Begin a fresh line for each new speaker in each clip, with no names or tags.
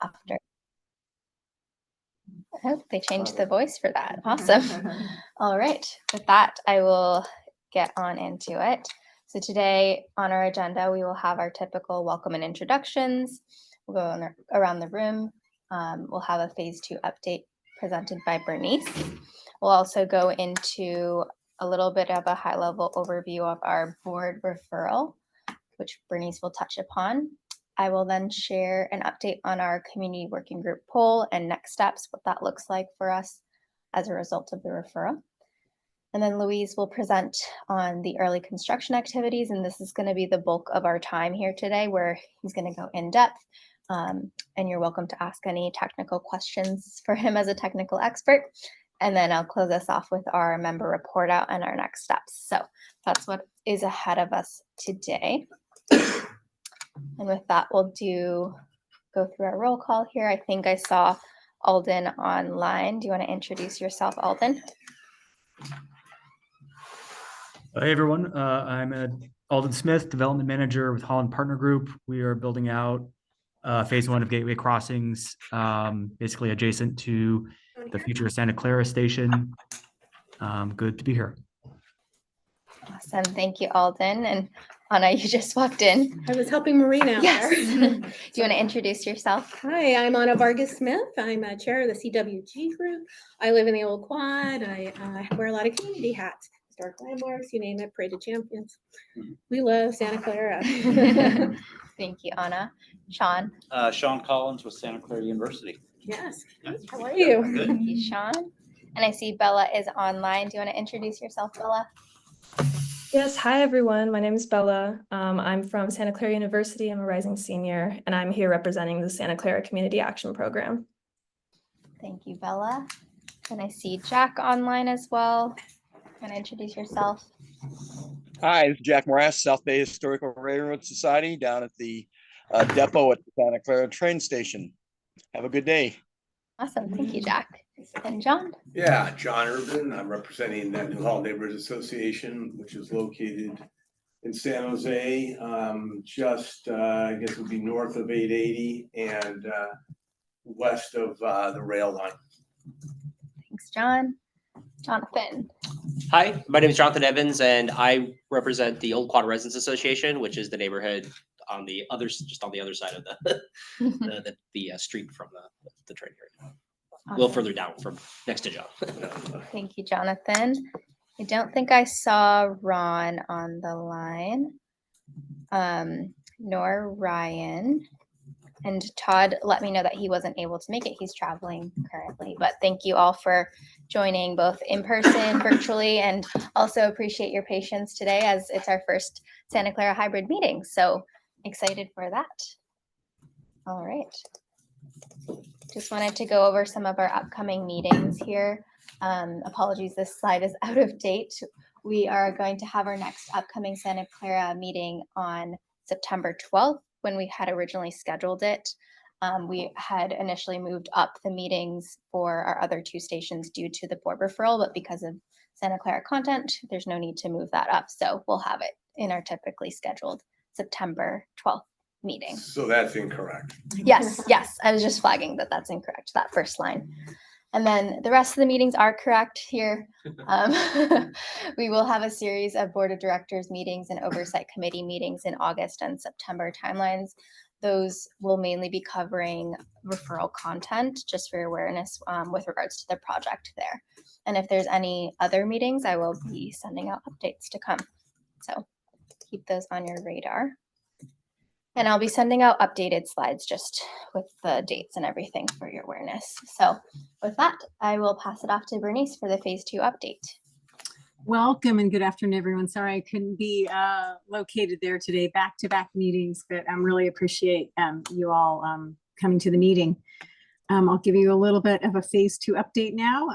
after. Oh, they changed the voice for that. Awesome. All right. With that, I will get on into it. So today on our agenda, we will have our typical welcome and introductions. We'll go around the room. We'll have a phase 2 update presented by Bernice. We'll also go into a little bit of a high-level overview of our board referral, which Bernice will touch upon. I will then share an update on our community working group poll and next steps, what that looks like for us as a result of the referral. And then Louise will present on the early construction activities, and this is going to be the bulk of our time here today, where he's going to go in depth, and you're welcome to ask any technical questions for him as a technical expert. And then I'll close us off with our member report out and our next steps. So that's what is ahead of us today. And with that, we'll go through our roll call here. I think I saw Alden online. Do you want to introduce yourself, Alden?
Hey everyone, I'm Alden Smith, Development Manager with Holland Partner Group. We are building out phase 1 of Gateway Crossings, basically adjacent to the future Santa Clara station. Good to be here.
Awesome, thank you, Alden. And Anna, you just walked in.
I was helping Marina out
Yes.
there.
Do you want to introduce yourself?
Hi, I'm Anna Vargas Smith. I'm a chair of the CWG group. I live in the Old Quad. I wear a lot of community hats, historic landmarks, you name it, Parade of Champions. We love Santa Clara.
Thank you, Anna. Sean?
Sean Collins with Santa Clara University.
Yes, how are you?
Good.
Thank you, Sean. And I see Bella is online. Do you want to introduce yourself, Bella?
Yes, hi everyone. My name is Bella. I'm from Santa Clara University. I'm a rising senior, and I'm here representing the Santa Clara Community Action Program.
Thank you, Bella. And I see Jack online as well. Want to introduce yourself?
Hi, this is Jack Morass, South Bay Historical Railroad Society down at the depot at the Santa Clara train station. Have a good day.
Awesome. Thank you, Jack. And John?
Yeah, John Urban. I'm representing that New Hall Neighborhood Association, which is located in San Jose, just I guess it would be north of 880 and west of the rail line.
Thanks, John. Jonathan?
Hi, my name is Jonathan Evans, and I represent the Old Quad Residents Association, which is the neighborhood on the other, just on the other side of the street from the train area. A little further down from next to John.
Thank you, Jonathan. I don't think I saw Ron on the line, nor Ryan. And Todd let me know that he wasn't able to make it. He's traveling currently. But thank you all for joining both in person, virtually, and also appreciate your patience today as it's our first Santa Clara hybrid meeting. So excited for that. All right. Just wanted to go over some of our upcoming meetings here. Apologies, this slide is out of date. We are going to have our next upcoming Santa Clara meeting on September 12th when we had originally scheduled it. We had initially moved up the meetings for our other 2 stations due to the board referral, but because of Santa Clara content, there's no need to move that up. So we'll have it in our typically scheduled September 12th meeting.
So that's incorrect.
Yes, yes. I was just flagging that that's incorrect, that first line. And then the rest of the meetings are correct here. We will have a series of board of directors meetings and oversight committee meetings in August and September timelines. Those will mainly be covering referral content, just for your awareness with regards to the project there. And if there's any other meetings, I will be sending out updates to come. So keep those on your radar. And I'll be sending out updated slides just with the dates and everything for your awareness. So with that, I will pass it off to Bernice for the phase 2 update.
Welcome and good afternoon, everyone. Sorry I couldn't be located there today, back-to-back meetings, but I really appreciate you all coming to the meeting. I'll give you a little bit of a phase 2 update now.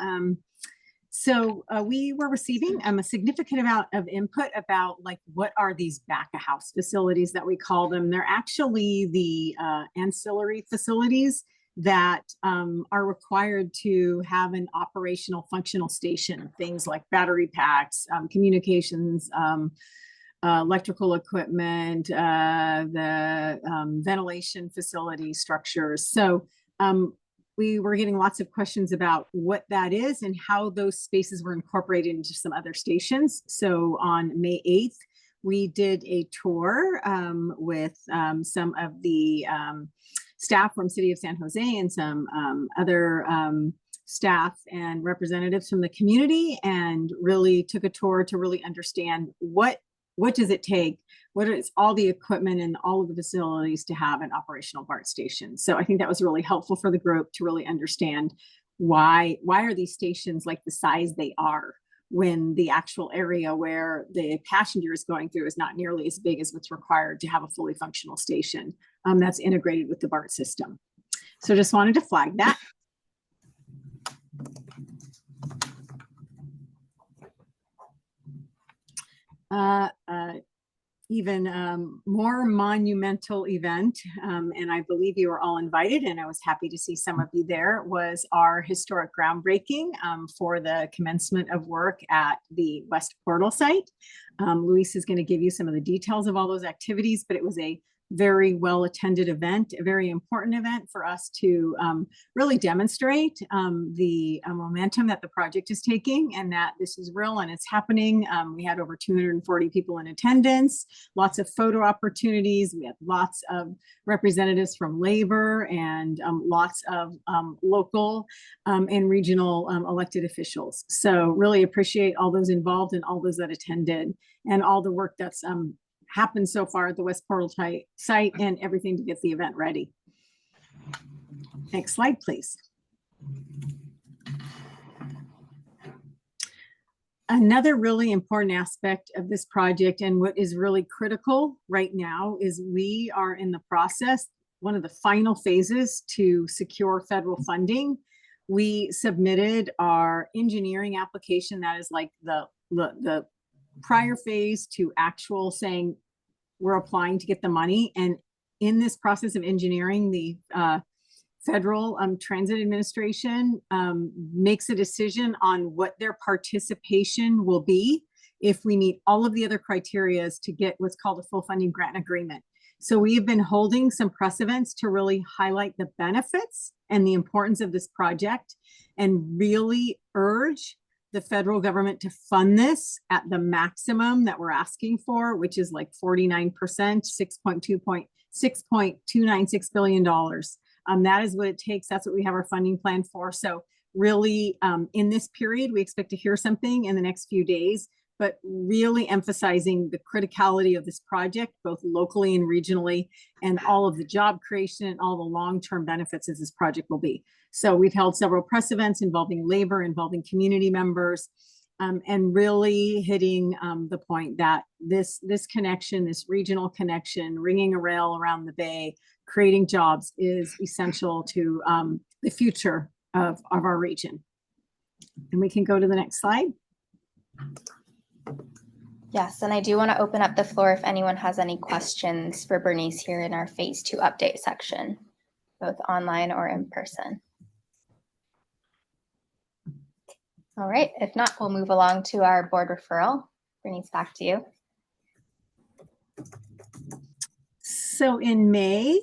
So we were receiving a significant amount of input about like, what are these back-of-house facilities that we call them? They're actually the ancillary facilities that are required to have an operational functional station, things like battery packs, communications, electrical equipment, the ventilation facility structures. So we were getting lots of questions about what that is and how those spaces were incorporated into some other stations. So on May 8th, we did a tour with some of the staff from City of San Jose and some other staff and representatives from the community, and really took a tour to really understand what does it take, what is all the equipment and all of the facilities to have an operational BART station. So I think that was really helpful for the group to really understand why are these stations like the size they are, when the actual area where the passenger is going through is not nearly as big as what's required to have a fully functional station that's integrated with the BART system. So just wanted to flag that. Even more monumental event, and I believe you were all invited, and I was happy to see some of you there, was our historic groundbreaking for the commencement of work at the West Portal site. Luis is going to give you some of the details of all those activities, but it was a very well attended event, a very important event for us to really demonstrate the momentum that the project is taking, and that this is real and it's happening. We had over 240 people in attendance, lots of photo opportunities. We had lots of representatives from labor and lots of local and regional elected officials. So really appreciate all those involved and all those that attended, and all the work that's happened so far at the West Portal site and everything to get the event ready. Next slide, please. Another really important aspect of this project, and what is really critical right now, is we are in the process, one of the final phases to secure federal funding. We submitted our engineering application, that is like the prior phase to actual saying we're applying to get the money. And in this process of engineering, the Federal Transit Administration makes a decision on what their participation will be if we meet all of the other criteria to get what's called a full funding grant agreement. So we have been holding some precedents to really highlight the benefits and the importance of this project, and really urge the federal government to fund this at the maximum that we're asking for, which is like 49%, $6.296 billion. That is what it takes. That's what we have our funding plan for. So really, in this period, we expect to hear something in the next few days, but really emphasizing the criticality of this project, both locally and regionally, and all of the job creation and all the long-term benefits as this project will be. So we've held several press events involving labor, involving community members, and really hitting the point that this connection, this regional connection, ringing a rail around the bay, creating jobs, is essential to the future of our region. And we can go to the next slide.
Yes, and I do want to open up the floor if anyone has any questions for Bernice here in our phase 2 update section, both online or in person. All right, if not, we'll move along to our board referral. Bernice, back to you.
So in May,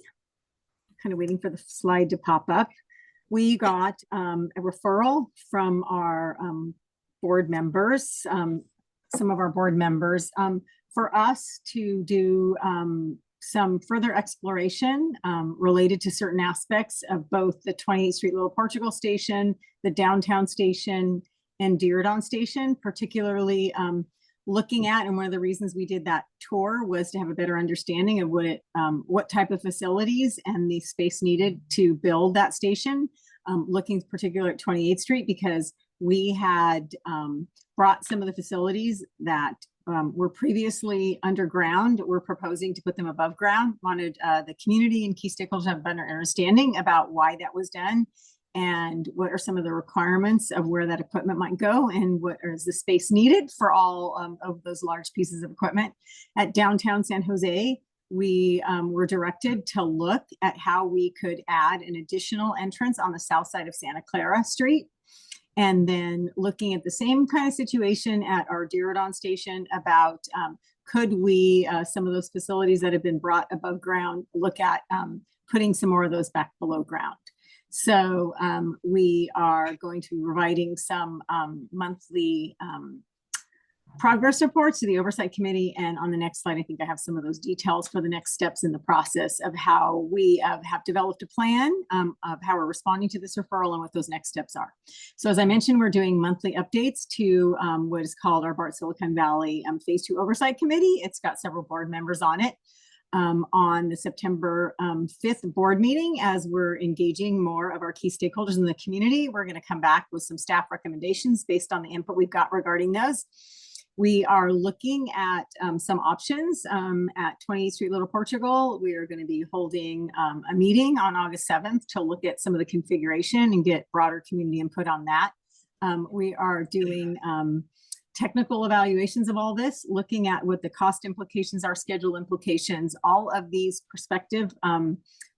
kind of waiting for the slide to pop up, we got a referral from our board members, some of our board members, for us to do some further exploration related to certain aspects of both the 28th Street Little Portugal station, the downtown station, and Diridon station, particularly looking at, and one of the reasons we did that tour was to have a better understanding of what type of facilities and the space needed to build that station, looking particularly at 28th Street, because we had brought some of the facilities that were previously underground. We're proposing to put them above ground. Wanted the community and key stakeholders to have a better understanding about why that was done, and what are some of the requirements of where that equipment might go, and what is the space needed for all of those large pieces of equipment. At downtown San Jose, we were directed to look at how we could add an additional entrance on the south side of Santa Clara Street. And then looking at the same kind of situation at our Diridon station about could we, some of those facilities that have been brought above ground, look at putting some more of those back below ground. So we are going to be providing some monthly progress reports to the Oversight Committee. And on the next slide, I think I have some of those details for the next steps in the process of how we have developed a plan of how we're responding to this referral and what those next steps are. So as I mentioned, we're doing monthly updates to what is called our BART Silicon Valley Phase 2 Oversight Committee. It's got several board members on it. On the September 5th board meeting, as we're engaging more of our key stakeholders in the community, we're going to come back with some staff recommendations based on the input we've got regarding those. We are looking at some options at 28th Street, Little Portugal. We are going to be holding a meeting on August 7th to look at some of the configuration and get broader community input on that. We are doing technical evaluations of all this, looking at what the cost implications are, schedule implications. All of these prospective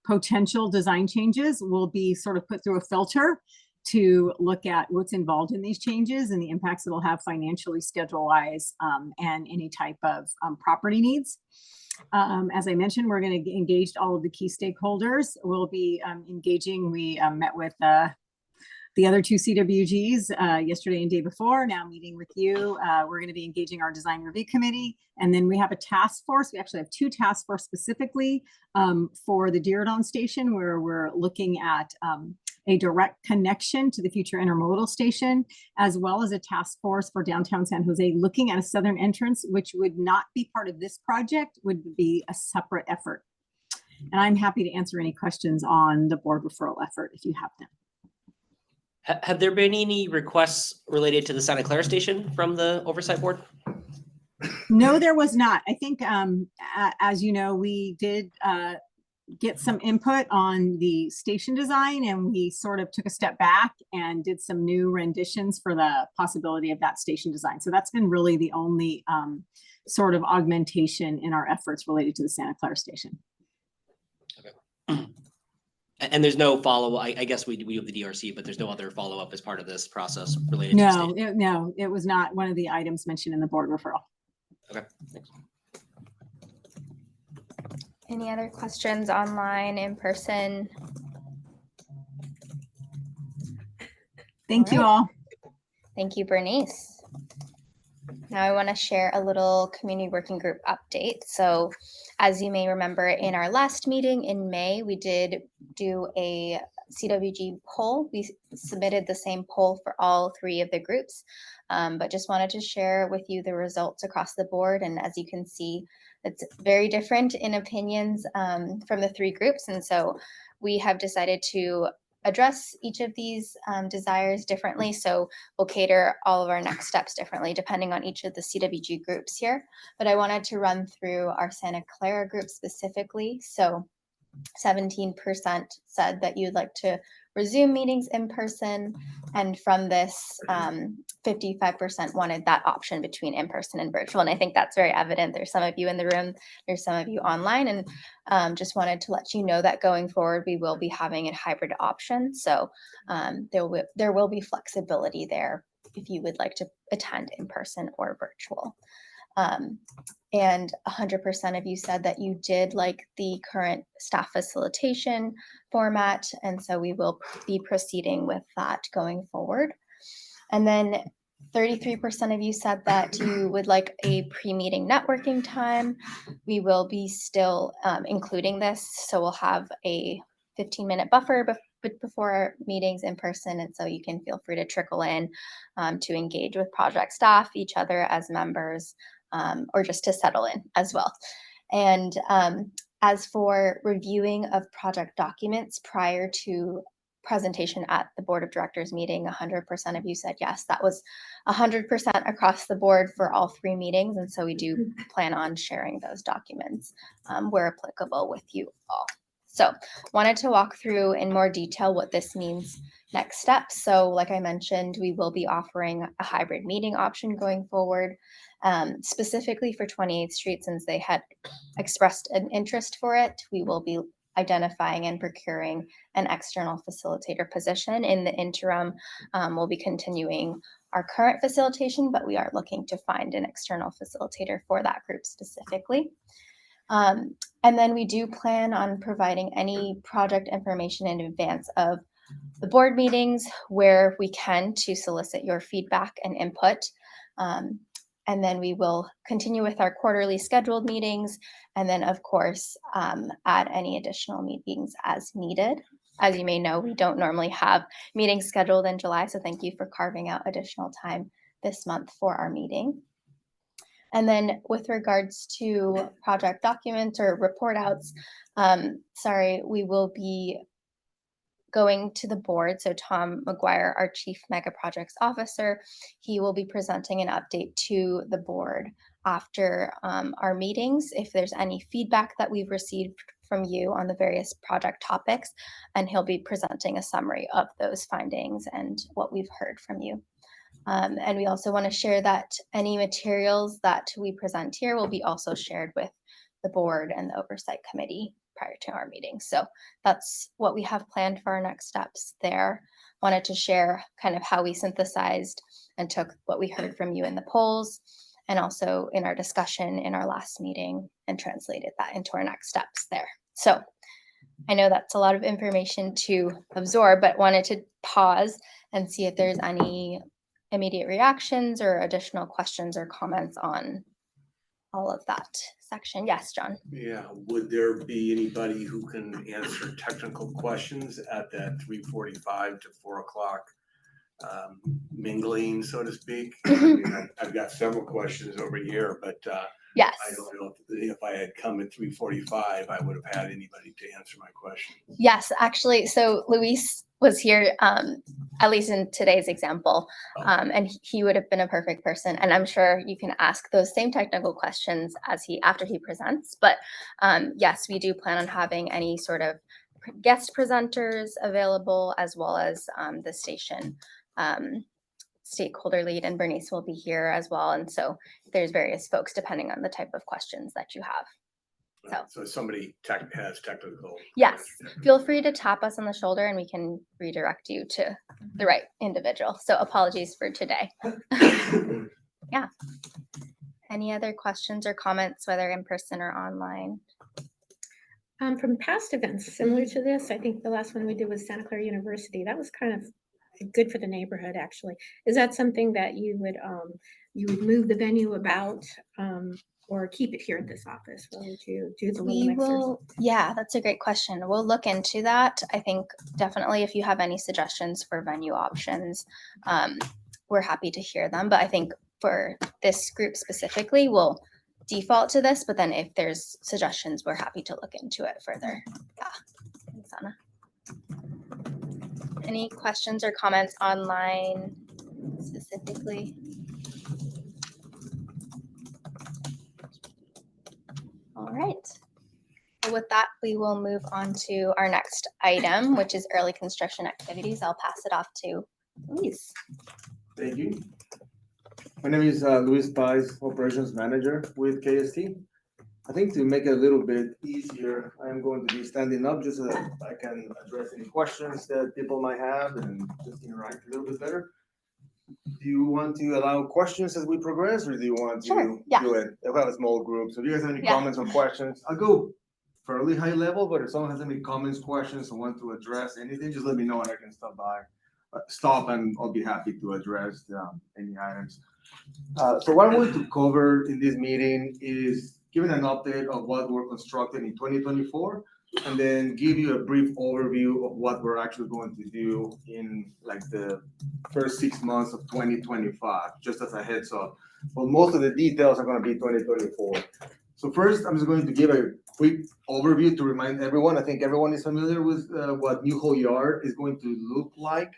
potential design changes will be sort of put through a filter to look at what's involved in these changes and the impacts it'll have financially, schedule-wise, and any type of property needs. As I mentioned, we're going to engage all of the key stakeholders. We'll be engaging. We met with the other two CWGs yesterday and day before, now meeting with you. We're going to be engaging our design review committee. And then we have a task force. We actually have two task force specifically for the Diridon station, where we're looking at a direct connection to the future intermodal station, as well as a task force for downtown San Jose, looking at a southern entrance, which would not be part of this project, would be a separate effort. And I'm happy to answer any questions on the board referral effort if you have them.
Have there been any requests related to the Santa Clara station from the oversight board?
No, there was not. I think, as you know, we did get some input on the station design, and we sort of took a step back and did some new renditions for the possibility of that station design. So that's been really the only sort of augmentation in our efforts related to the Santa Clara station.
Okay. And there's no follow-up. I guess we have the DRC, but there's no other follow-up as part of this process related to the station.
No, it was not one of the items mentioned in the board referral.
Okay, thanks.
Any other questions online, in person?
Thank you all.
Thank you, Bernice. Now I want to share a little community working group update. So as you may remember, in our last meeting in May, we did do a CWG poll. We submitted the same poll for all three of the groups, but just wanted to share with you the results across the board. And as you can see, it's very different in opinions from the three groups. And so we have decided to address each of these desires differently. So we'll cater all of our next steps differently depending on each of the CWG groups here. But I wanted to run through our Santa Clara group specifically. So 17% said that you'd like to resume meetings in person. And from this, 55% wanted that option between in-person and virtual. And I think that's very evident. There's some of you in the room, there's some of you online, and just wanted to let you know that going forward, we will be having a hybrid option. So there will be flexibility there if you would like to attend in person or virtual. And 100% of you said that you did like the current staff facilitation format. And so we will be proceeding with that going forward. And then 33% of you said that you would like a pre-meeting networking time. We will be still including this. So we'll have a 15-minute buffer before our meetings in person. And so you can feel free to trickle in to engage with project staff, each other as members, or just to settle in as well. And as for reviewing of project documents prior to presentation at the Board of Directors meeting, 100% of you said yes. That was 100% across the board for all three meetings. And so we do plan on sharing those documents where applicable with you all. So wanted to walk through in more detail what this means next steps. So like I mentioned, we will be offering a hybrid meeting option going forward, specifically for 28th Street, since they had expressed an interest for it. We will be identifying and procuring an external facilitator position. In the interim, we'll be continuing our current facilitation, but we are looking to find an external facilitator for that group specifically. And then we do plan on providing any project information in advance of the board meetings where we can to solicit your feedback and input. And then we will continue with our quarterly scheduled meetings, and then of course add any additional meetings as needed. As you may know, we don't normally have meetings scheduled in July, so thank you for carving out additional time this month for our meeting. And then with regards to project documents or report outs, we will be going to the board. So Tom McGuire, our Chief Mega Projects Officer, he will be presenting an update to the board after our meetings, if there's any feedback that we've received from you on the various project topics, and he'll be presenting a summary of those findings and what we've heard from you. And we also want to share that any materials that we present here will be also shared with the board and the oversight committee prior to our meeting. So that's what we have planned for our next steps there. Wanted to share kind of how we synthesized and took what we heard from you in the polls and also in our discussion in our last meeting and translated that into our next steps there. So I know that's a lot of information to absorb, but wanted to pause and see if there's any immediate reactions or additional questions or comments on all of that section. Yes, John.
Yeah, would there be anybody who can answer technical questions at that 3:45 to 4 o'clock mingling, so to speak? I mean, I've got several questions over here, but
Yes.
I don't know if I had come at 3:45, I would have had anybody to answer my questions.
Yes, actually. So Luis was here, at least in today's example, and he would have been a perfect person. And I'm sure you can ask those same technical questions after he presents. But yes, we do plan on having any sort of guest presenters available, as well as the station stakeholder lead, and Bernice will be here as well. And so there's various folks depending on the type of questions that you have.
So somebody has technical.
Yes, feel free to tap us on the shoulder and we can redirect you to the right individual. So apologies for today. Yeah. Any other questions or comments, whether in person or online?
From past events similar to this, I think the last one we did was Santa Clara University. That was kind of good for the neighborhood, actually. Is that something that you would move the venue about or keep it here at this office? What would you do the little mixers?
Yeah, that's a great question. We'll look into that. I think definitely if you have any suggestions for venue options, we're happy to hear them. But I think for this group specifically, we'll default to this, but then if there's suggestions, we're happy to look into it further. Yeah, thanks, Anna. Any questions or comments online specifically? All right. So with that, we will move on to our next item, which is early construction activities. I'll pass it off to Luis.
Thank you. My name is Luis Pais, Operations Manager with KST. I think to make it a little bit easier, I'm going to be standing up just so that I can address any questions that people might have and just interact a little bit better. Do you want to allow questions as we progress, or do you want to do it? We'll have a small group. So if you guys have any comments or questions, I'll go fairly high level, but if someone has any comments, questions, or want to address anything, just let me know and I can stop and I'll be happy to address any items. So what I'm going to cover in this meeting is giving an update of what we're constructing in 2024, and then give you a brief overview of what we're actually going to do in like the first 6 months of 2025, just as a heads up. But most of the details are going to be 2024. So first, I'm just going to give a quick overview to remind everyone. I think everyone is familiar with what New Hall Yard is going to look like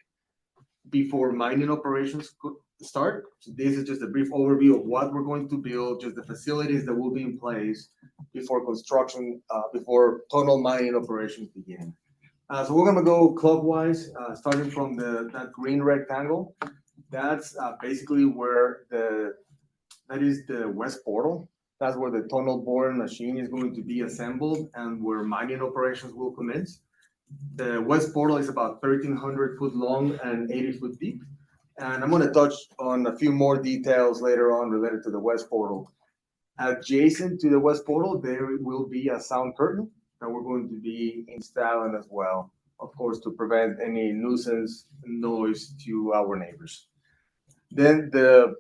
before mining operations start. So this is just a brief overview of what we're going to build, just the facilities that will be in place before construction, before total mining operations begin. So we're gonna go clockwise, starting from that green rectangle. That's basically where that is the west portal. That's where the tunnel boring machine is going to be assembled and where mining operations will commence. The west portal is about 1,300 foot long and 80 foot deep. And I'm going to touch on a few more details later on related to the west portal. Adjacent to the west portal, there will be a sound curtain that we're going to be installing as well, of course, to prevent any nuisance noise to our neighbors. Then the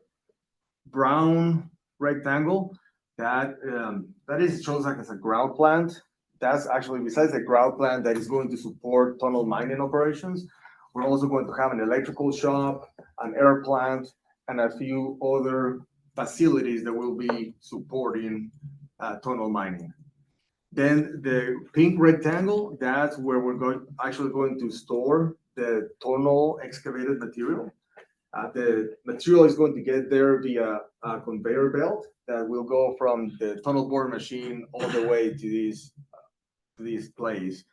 brown rectangle, that is shows like as a grout plant. That's actually, besides the grout plant that is going to support tunnel mining operations, we're also going to have an electrical shop, an air plant, and a few other facilities that will be supporting tunnel mining. Then the pink rectangle, that's where we're actually going to store the tunnel excavated material. The material is going to get there via a conveyor belt that will go from the tunnel boring machine all the way to this place.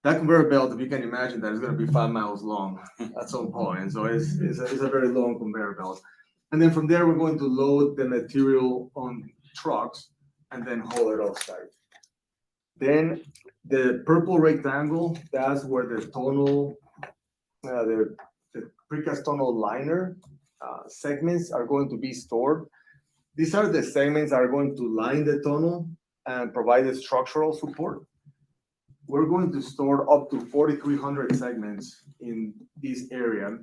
That conveyor belt, if you can imagine, that is going to be 5 miles long at some point. So it's a very long conveyor belt. And then from there, we're going to load the material on trucks and then haul it off site. Then the purple rectangle, that's where the tunnel, the precast tunnel liner segments are going to be stored. These are the segments that are going to line the tunnel and provide the structural support. We're going to store up to 4,300 segments in this area.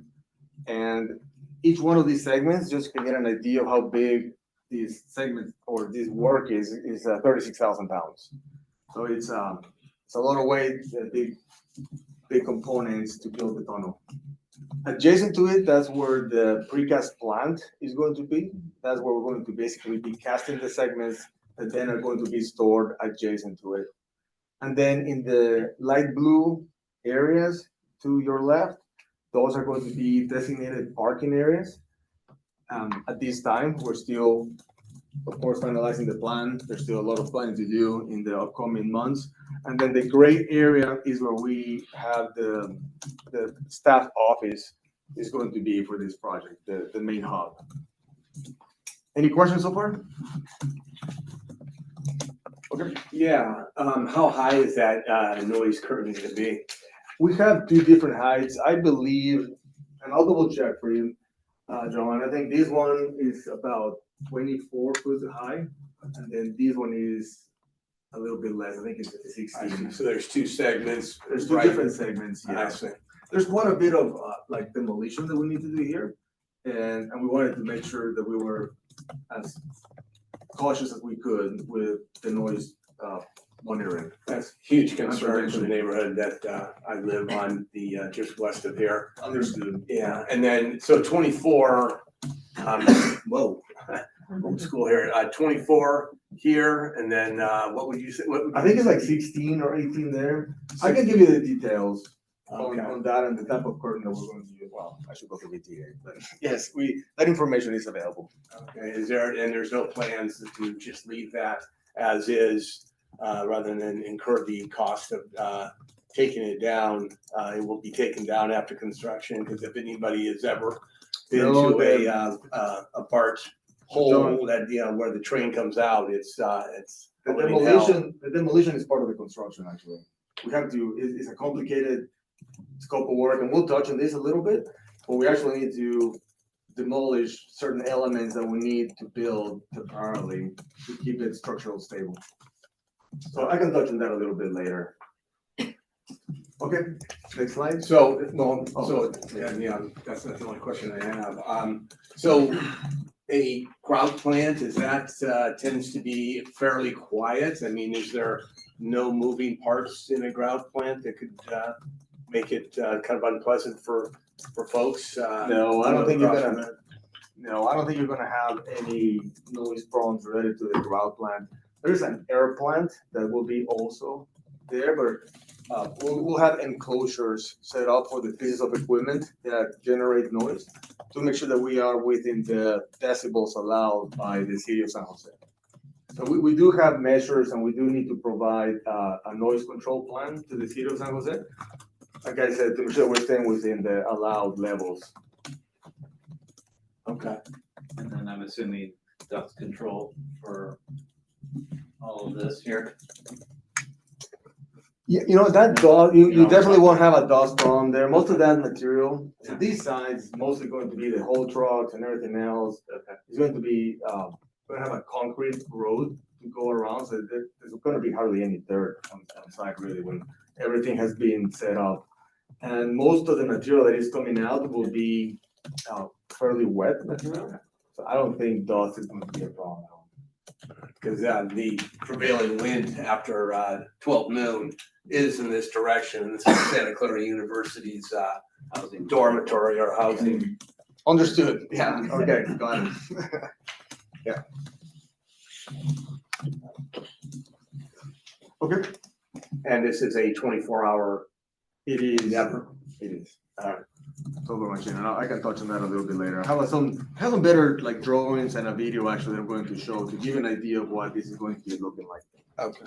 And each one of these segments, just to get an idea of how big these segments or this work is 36,000 pounds. So it's a lot of weight, big components to build the tunnel. Adjacent to it, that's where the precast plant is going to be. That's where we're going to basically be casting the segments that then are going to be stored adjacent to it. And then in the light blue areas to your left, those are going to be designated parking areas. At this time, we're still, of course, finalizing the plan. There's still a lot of planning to do in the upcoming months. And then the gray area is where we have the staff office is going to be for this project, the main hub. Any questions so far? Okay.
Yeah, how high is that noise curtain gonna be?
We have two different heights, I believe, and I'll double check for you, John. I think this one is about 24 foot high, and then this one is a little bit less. I think it's 16.
So there's two segments.
There's two different segments.
I
Yeah.
see.
There's quite a bit of like demolition that we need to do here, and we wanted to make sure that we were as cautious as we could with the noise monitoring.
That's huge concern for the neighborhood that I live on, the just west of here.
Understood.
Yeah, and then so 24. Whoa, old school here. 24 here, and then what would you say? What
I think it's like 16 or 18 there. I can give you the details
Okay.
on that and the type of curtain that we're going to use. Well, I should go to VTA, but yes, that information is available.
Okay, there's no plans to just leave that as is, rather than incur the cost of taking it down. It will be taken down after construction, because if anybody has ever been
No,
to a BART hole that, where the train comes out, it's
The
holy hell.
demolition is part of the construction, actually. We have to, it's a complicated scope of work, and we'll touch on this a little bit, but we actually need to demolish certain elements that we need to build temporarily to keep it structural stable. So I can touch on that a little bit later. Okay, next slide.
So, no, so, yeah, that's not the only question I have. So a grout plant, is that, tends to be fairly quiet? I mean, is there no moving parts in a grout plant that could, make it, kind of unpleasant for folks?
No, I don't think you're gonna have any noise problems related to the grout plant. There's an air plant that will be also there, but we'll have enclosures set up for the pieces of equipment that generate noise to make sure that we are within the decibels allowed by the city of San Jose. So we do have measures, and we do need to provide a noise control plan to the city of San Jose. Like I said, to make sure we're staying within the allowed levels.
Okay.
And then I'm assuming dust control for all of this here.
You know, that dust, you
know,
definitely won't have a dust problem there. Most of that material, so these sides is mostly going to be the whole trucks and everything else. It's going to be, going to have a concrete road to go around, so there's going to be hardly any dirt on site really when everything has been set up. And most of the material that is coming out will be fairly wet material. So I don't think dust is going to be a problem.
Because the prevailing wind after 12 noon is in this direction. This is Santa Clara University's housing dormitory or housing.
Understood. Yeah. Okay. Got it. Yeah. Okay.
And this is a 24-hour.
It is.
Never.
It is. Turbo machine, and I can touch on that a little bit later. I have some better like drawings and a video actually I'm going to show to give an idea of what this is going to be looking like.
Okay.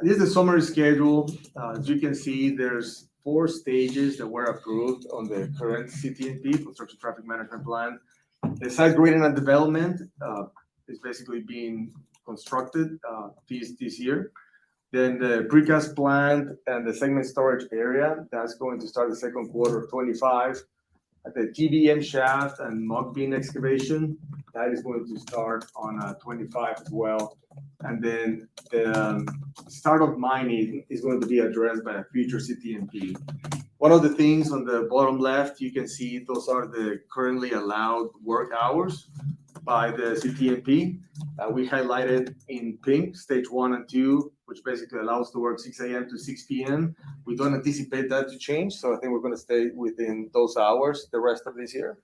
This is the summary schedule. As you can see, there's 4 stages that were approved on the current CTNP, Construction Traffic Management Plan. The site grading and development is basically being constructed this year. Then the precast plant and the segment storage area, that's going to start the second quarter of 25. The TBM shaft and muck bin excavation, that is going to start on 25 as well. And then the start of mining is going to be addressed by a future CTNP. One of the things on the bottom left, you can see those are the currently allowed work hours by the CTNP. We highlighted in pink, stage 1 and 2, which basically allows to work 6 a.m. to 6 p.m. We don't anticipate that to change, so I think we're going to stay within those hours the rest of this year.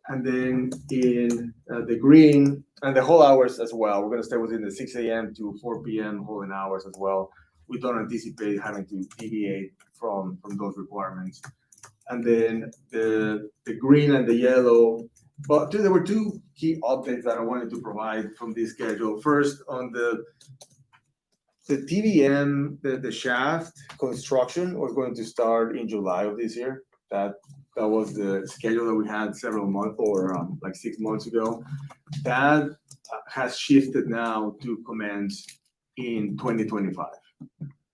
And then in the green, and the whole hours as well, we're going to stay within the 6 a.m. to 4 p.m. holding hours as well. We don't anticipate having to deviate from those requirements. And then the green and the yellow, but there were 2 key updates that I wanted to provide from this schedule. First, on the TBM, the shaft construction was going to start in July of this year. That was the schedule that we had several months or like 6 months ago. That has shifted now to commence in 2025.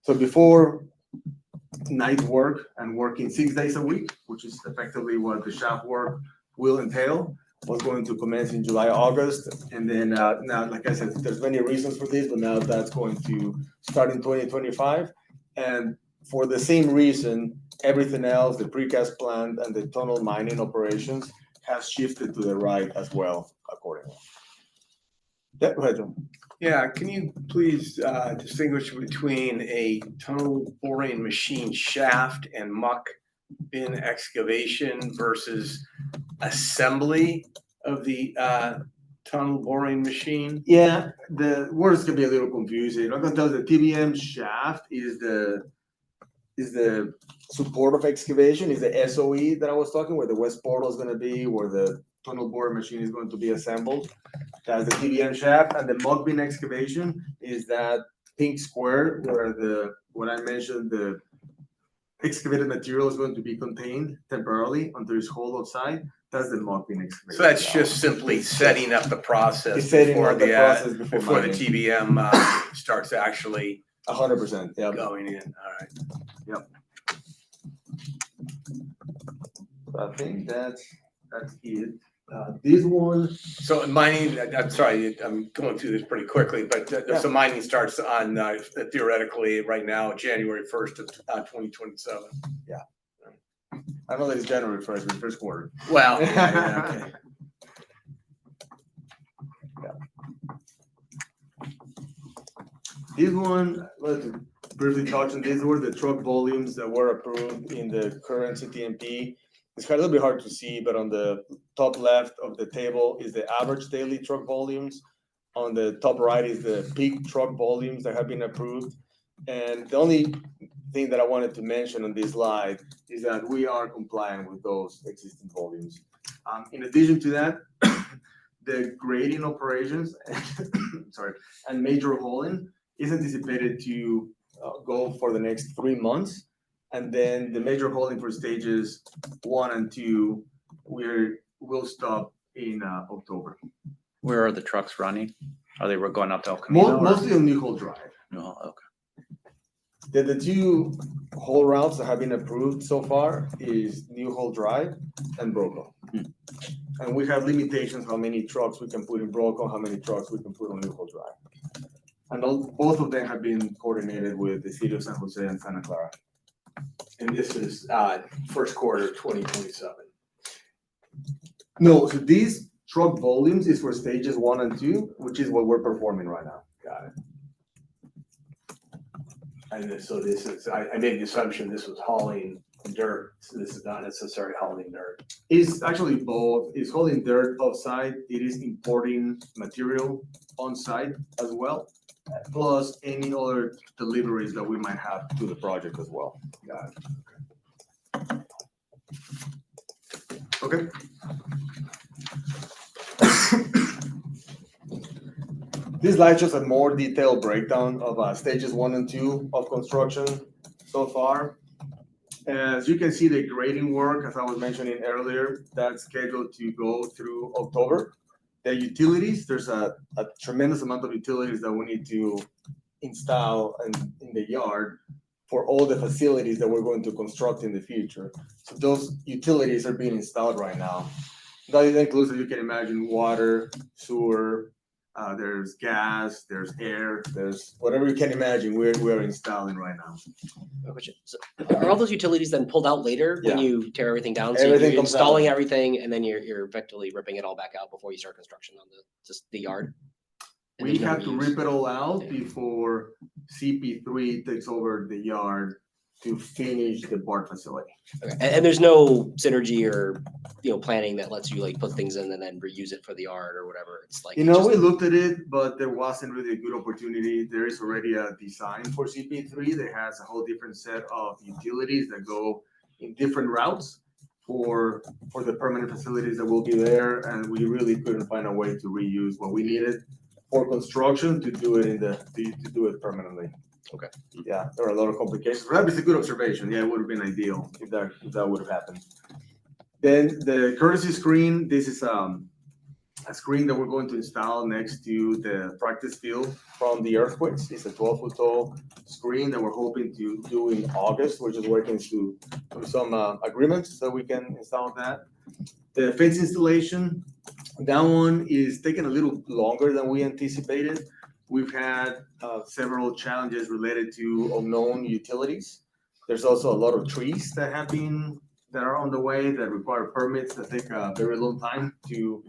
So before night work and working 6 days a week, which is effectively what the shaft work will entail, was going to commence in July, August. And then now, like I said, there's many reasons for this, but now that's going to start in 2025. And for the same reason, everything else, the precast plant and the tunnel mining operations has shifted to the right as well, accordingly. Yeah, go ahead, John.
Yeah, can you please distinguish between a tunnel boring machine shaft and muck bin excavation versus assembly of the tunnel boring machine?
Yeah, the words can be a little confusing. I'm gonna tell you the TBM shaft is the support of excavation, is the SOE that I was talking, where the west portal is gonna be, where the tunnel boring machine is going to be assembled. That's the TBM shaft, and the muck bin excavation is that pink square where what I mentioned, the excavated material is going to be contained temporarily until it's hauled outside. That's the muck bin excavation.
So that's just simply setting up the process
It's setting
before
up the process before
before the
mining.
TBM starts actually
100%, yeah.
going in. All right.
Yep. I think that's it. This one.
So mining, I'm sorry, I'm going through this pretty quickly, but so mining starts on theoretically right now, January 1st of 2027.
Yeah. I know that it's January 1st, the first quarter.
Well, yeah, okay.
This one, let's briefly touch on this. Were the truck volumes that were approved in the current CTNP. It's a little bit hard to see, but on the top left of the table is the average daily truck volumes. On the top right is the peak truck volumes that have been approved. And the only thing that I wanted to mention on this slide is that we are complying with those existing volumes. In addition to that, the grading operations and major hauling is anticipated to go for the next 3 months. And then the major hauling for stages 1 and 2 will stop in October.
Where are the trucks running? Are they going up to El Camino? or-
Mostly on New Hole Drive.
No, okay.
The two whole routes that have been approved so far is New Hole Drive and Broco. And we have limitations how many trucks we can put in Broco, how many trucks we can put on New Hole Drive. And both of them have been coordinated with the city of San Jose and Santa Clara.
And this is first quarter 2027.
No, so these truck volumes is for stages 1 and 2, which is what we're performing right now.
Got it. And so this is, I made the assumption this was hauling dirt. So this is not necessarily hauling dirt.
It's actually both. It's hauling dirt offsite. It is importing material on site as well, plus any other deliveries that we might have to the project as well.
Got it.
Okay. This slide shows a more detailed breakdown of stages 1 and 2 of construction so far. As you can see, the grading work, as I was mentioning earlier, that's scheduled to go through October. The utilities, there's a tremendous amount of utilities that we need to install in the yard for all the facilities that we're going to construct in the future. So those utilities are being installed right now. That includes, as you can imagine, water, sewer, there's gas, there's air, there's whatever you can imagine, we're installing right now.
So are all those utilities then pulled out later when you tear everything down? So
Everything
you're
comes
installing
out.
everything and then you're effectively ripping it all back out before you start construction on the yard? And
We
there's no
have to
reuse?
rip it all out
Yeah.
before CP3 takes over the yard to finish the BART facility.
Okay. And there's no synergy or, planning that lets you like put things in and then reuse it for the yard or whatever. It's like.
You know, we looked at it, but there wasn't really a good opportunity. There is already a design for CP3 that has a whole different set of utilities that go in different routes for the permanent facilities that will be there, and we really couldn't find a way to reuse what we needed for construction to do it to do it permanently.
Okay.
Yeah, there are a lot of complications. That is a good observation. Yeah, it would have been ideal if that would have happened. Then the courtesy screen, this is a screen that we're going to install next to the practice field from the earthquakes. It's a 12-foot tall screen that we're hoping to do in August. We're just working through some agreements so we can install that. The fence installation, that one is taking a little longer than we anticipated. We've had several challenges related to unknown utilities. There's also a lot of trees that are on the way that require permits that take a very long time to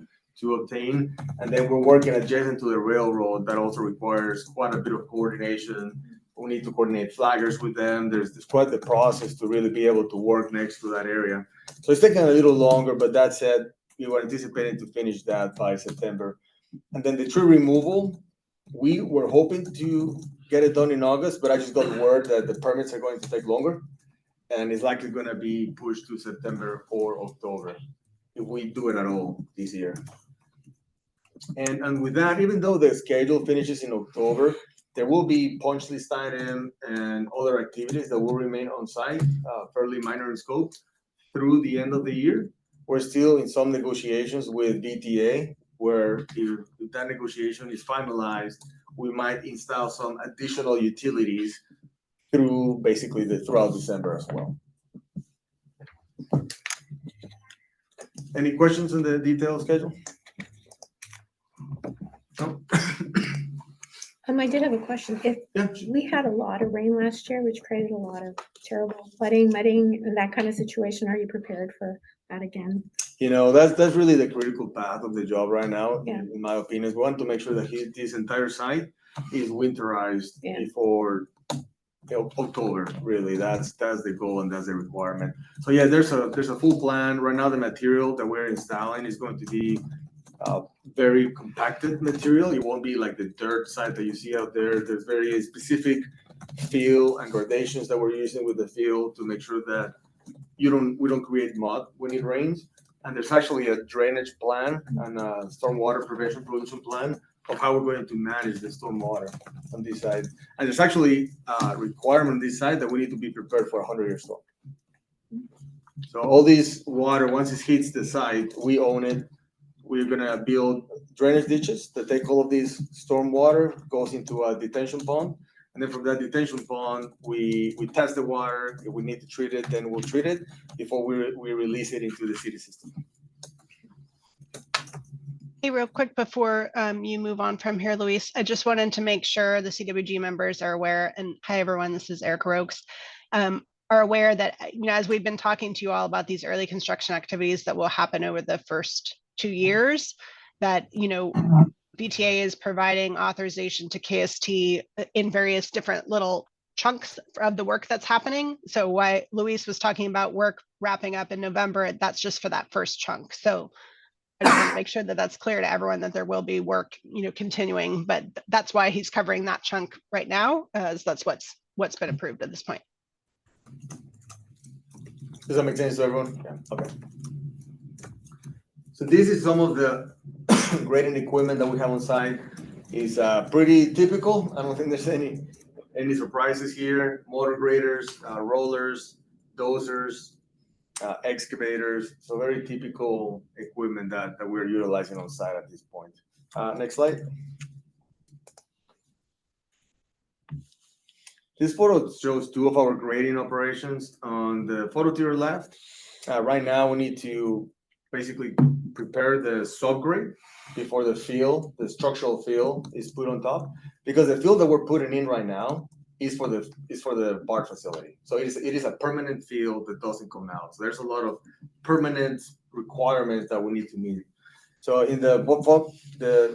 obtain. And then we're working adjacent to the railroad that also requires quite a bit of coordination. We need to coordinate flaggers with them. There's quite the process to really be able to work next to that area. So it's taking a little longer, but that said, we were anticipating to finish that by September. And then the tree removal, we were hoping to get it done in August, but I just got word that the permits are going to take longer. And it's likely going to be pushed to September or October if we do it at all this year. And with that, even though the schedule finishes in October, there will be punch list item and other activities that will remain on site, fairly minor in scope, through the end of the year. We're still in some negotiations with VTA, where if that negotiation is finalized, we might install some additional utilities through basically throughout December as well. Any questions on the detailed schedule? No?
I did have a question. If
Yeah.
we had a lot of rain last year, which created a lot of terrible flooding, mudding, and that kind of situation, are you prepared for that again?
You know, that's really the critical path of the job right now,
Yeah.
in my opinion. We want to make sure that this entire site is winterized
Yeah.
before October, really. That's the goal and that's the requirement. So yeah, there's a full plan. Right now, the material that we're installing is going to be very compacted material. It won't be like the dirt site that you see out there. There's very specific fill and gradations that we're using with the fill to make sure that we don't create mud when it rains. And there's actually a drainage plan and a stormwater prevention pollution plan of how we're going to manage the stormwater on this side. And there's actually a requirement on this side that we need to be prepared for a 100-year storm. So all this water, once it hits the site, we own it. we're gonna build drainage ditches that take all of this storm water, goes into a detention pond. And then from that detention pond, we test the water. If we need to treat it, then we'll treat it before we release it into the city system.
Hey, real quick before you move on from here, Luis, I just wanted to make sure the CWG members are aware, and hi everyone, this is Erica Rokes, are aware that, as we've been talking to you all about these early construction activities that will happen over the first 2 years, that, BTA is providing authorization to KST in various different little chunks of the work that's happening. So why Luis was talking about work wrapping up in November, that's just for that first chunk. So I just want to make sure that that's clear to everyone that there will be work, continuing, but that's why he's covering that chunk right now, as that's what's been approved at this point.
Does that make sense to everyone? Yeah, okay. So this is some of the grading equipment that we have on site. It's pretty typical. I don't think there's any surprises here. Motor graders, rollers, dozers, excavators. So very typical equipment that we're utilizing on site at this point. Next slide. This photo shows 2 of our grading operations. On the photo to your left, right now we need to basically prepare the subgrade before the structural fill is put on top, because the fill that we're putting in right now is for the BART facility. So it is a permanent fill that doesn't come out. So there's a lot of permanent requirements that we need to meet. So in the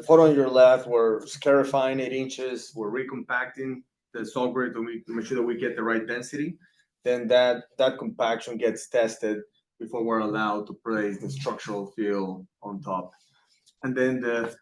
photo on your left, we're scarifying 8 inches, we're recompacting the subgrade to make sure that we get the right density. Then that compaction gets tested before we're allowed to place the structural fill on top. And then the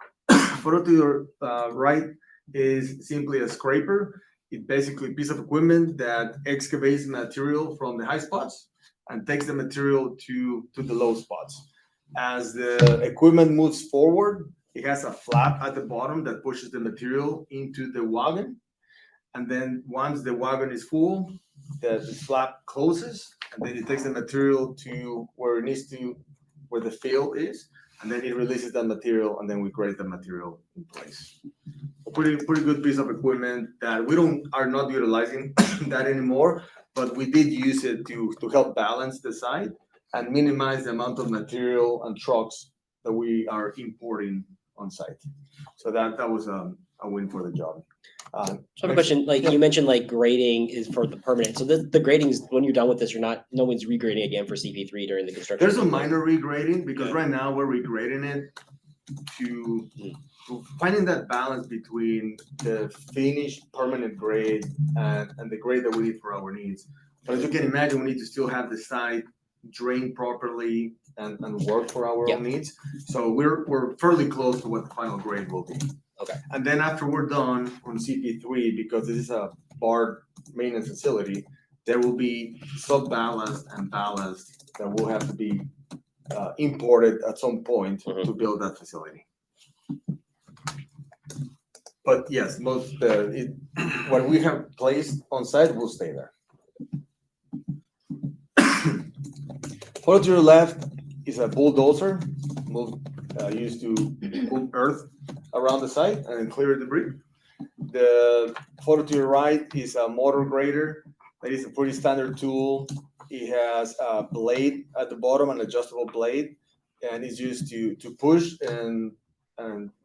photo to your right is simply a scraper. It's basically a piece of equipment that excavates material from the high spots and takes the material to the low spots. As the equipment moves forward, it has a flap at the bottom that pushes the material into the wagon. And then once the wagon is full, the flap closes, and then it takes the material to where it needs to, where the fill is, and then it releases that material, and then we grade the material in place. A pretty good piece of equipment that we are not utilizing that anymore, but we did use it to help balance the site and minimize the amount of material and trucks that we are importing on site. So that was a win for the job.
So I have a question, you mentioned grading is for the permanent. So the gradings, when you're done with this, no one's regrading again for CP3 during the construction.
There's a minor regrading because right now we're regrading it to finding that balance between the finished permanent grade and the grade that we need for our needs. But as you can imagine, we need to still have the site drained properly and work for our own needs. So we're fairly close to what the final grade will be.
Okay.
And then after we're done on CP3, because this is a BART maintenance facility, there will be sub-ballast and ballast that will have to be imported at some point to build that facility. But yes, what we have placed on site will stay there. Photo to your left is a bulldozer used to move earth around the site and clear debris. The photo to your right is a motor grader. That is a pretty standard tool. It has a blade at the bottom, an adjustable blade, and is used to push and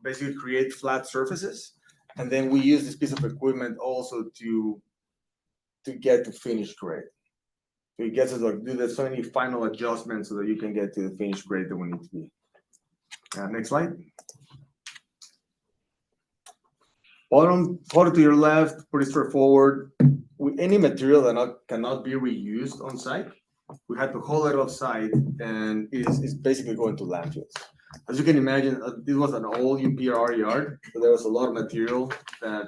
basically create flat surfaces. And then we use this piece of equipment also to get to finished grade. So it gets us do so many final adjustments so that you can get to the finished grade that we need to be. Next slide. Bottom photo to your left, pretty straightforward. Any material that cannot be reused on site, we had to haul it off site, and it's basically going to landfills. As you can imagine, this was an old UPR yard, so there was a lot of material that,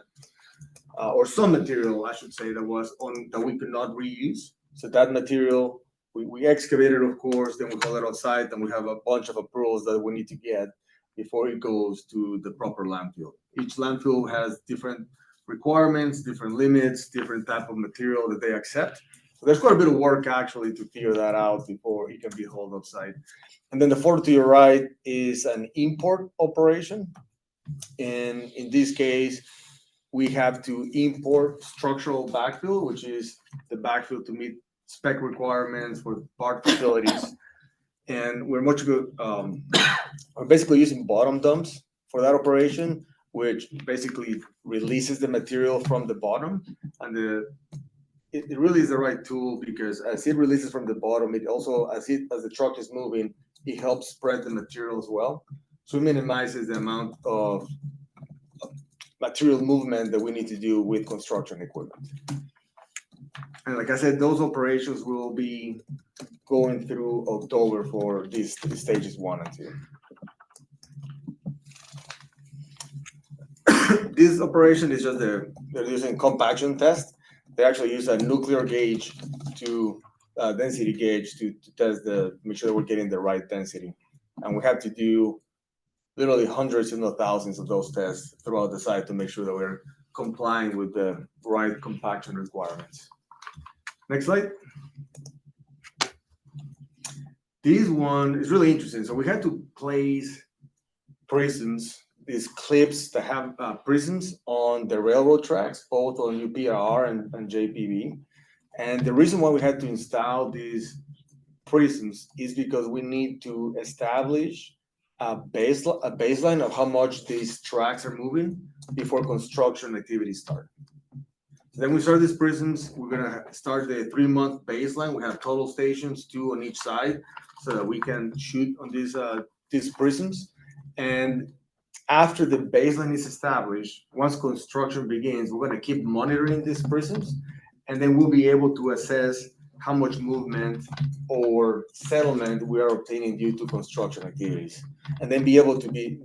or some material, I should say, that we could not reuse. So that material, we excavated, of course, then we haul it off site, and we have a bunch of approvals that we need to get before it goes to the proper landfill. Each landfill has different requirements, different limits, different type of material that they accept. So there's quite a bit of work actually to figure that out before it can be hauled offsite. And then the photo to your right is an import operation. And in this case, we have to import structural backfill, which is the backfill to meet spec requirements for park facilities. And we're much good. We're basically using bottom dumps for that operation, which basically releases the material from the bottom. And it really is the right tool because as it releases from the bottom, it also, as the truck is moving, it helps spread the material as well. So it minimizes the amount of material movement that we need to do with construction equipment. And like I said, those operations will be going through October for these stages 1 and 2. This operation is just they're using compaction test. They actually use a nuclear gauge to density gauge to test make sure that we're getting the right density. And we have to do literally hundreds, if not thousands, of those tests throughout the site to make sure that we're complying with the right compaction requirements. Next slide. This one is really interesting. So we had to place prisms, these clips that have prisms on the railroad tracks, both on UPRR and JPB. And the reason why we had to install these prisms is because we need to establish a baseline of how much these tracks are moving before construction activities start. So then we start these prisms. We're gonna start the 3-month baseline. We have total stations, 2 on each side, so that we can shoot on these prisms. And after the baseline is established, once construction begins, we're gonna keep monitoring these prisms, and then we'll be able to assess how much movement or settlement we are obtaining due to construction activities, and then be able to be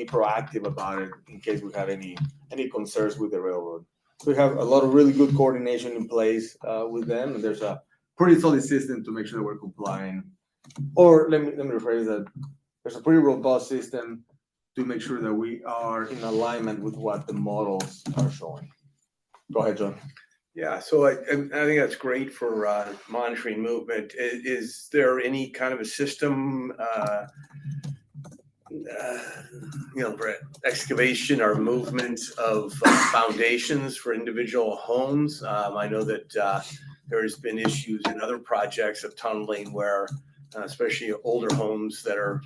proactive about it in case we have any concerns with the railroad. So we have a lot of really good coordination in place with them, and there's a pretty solid system to make sure that we're complying. Or let me rephrase that. There's a pretty robust system to make sure that we are in alignment with what the models are showing. Go ahead, John.
Yeah, so I think that's great for monitoring movement. Is there any kind of a system, for excavation or movement of foundations for individual homes? I know that there's been issues in other projects of tunneling where, especially older homes that are,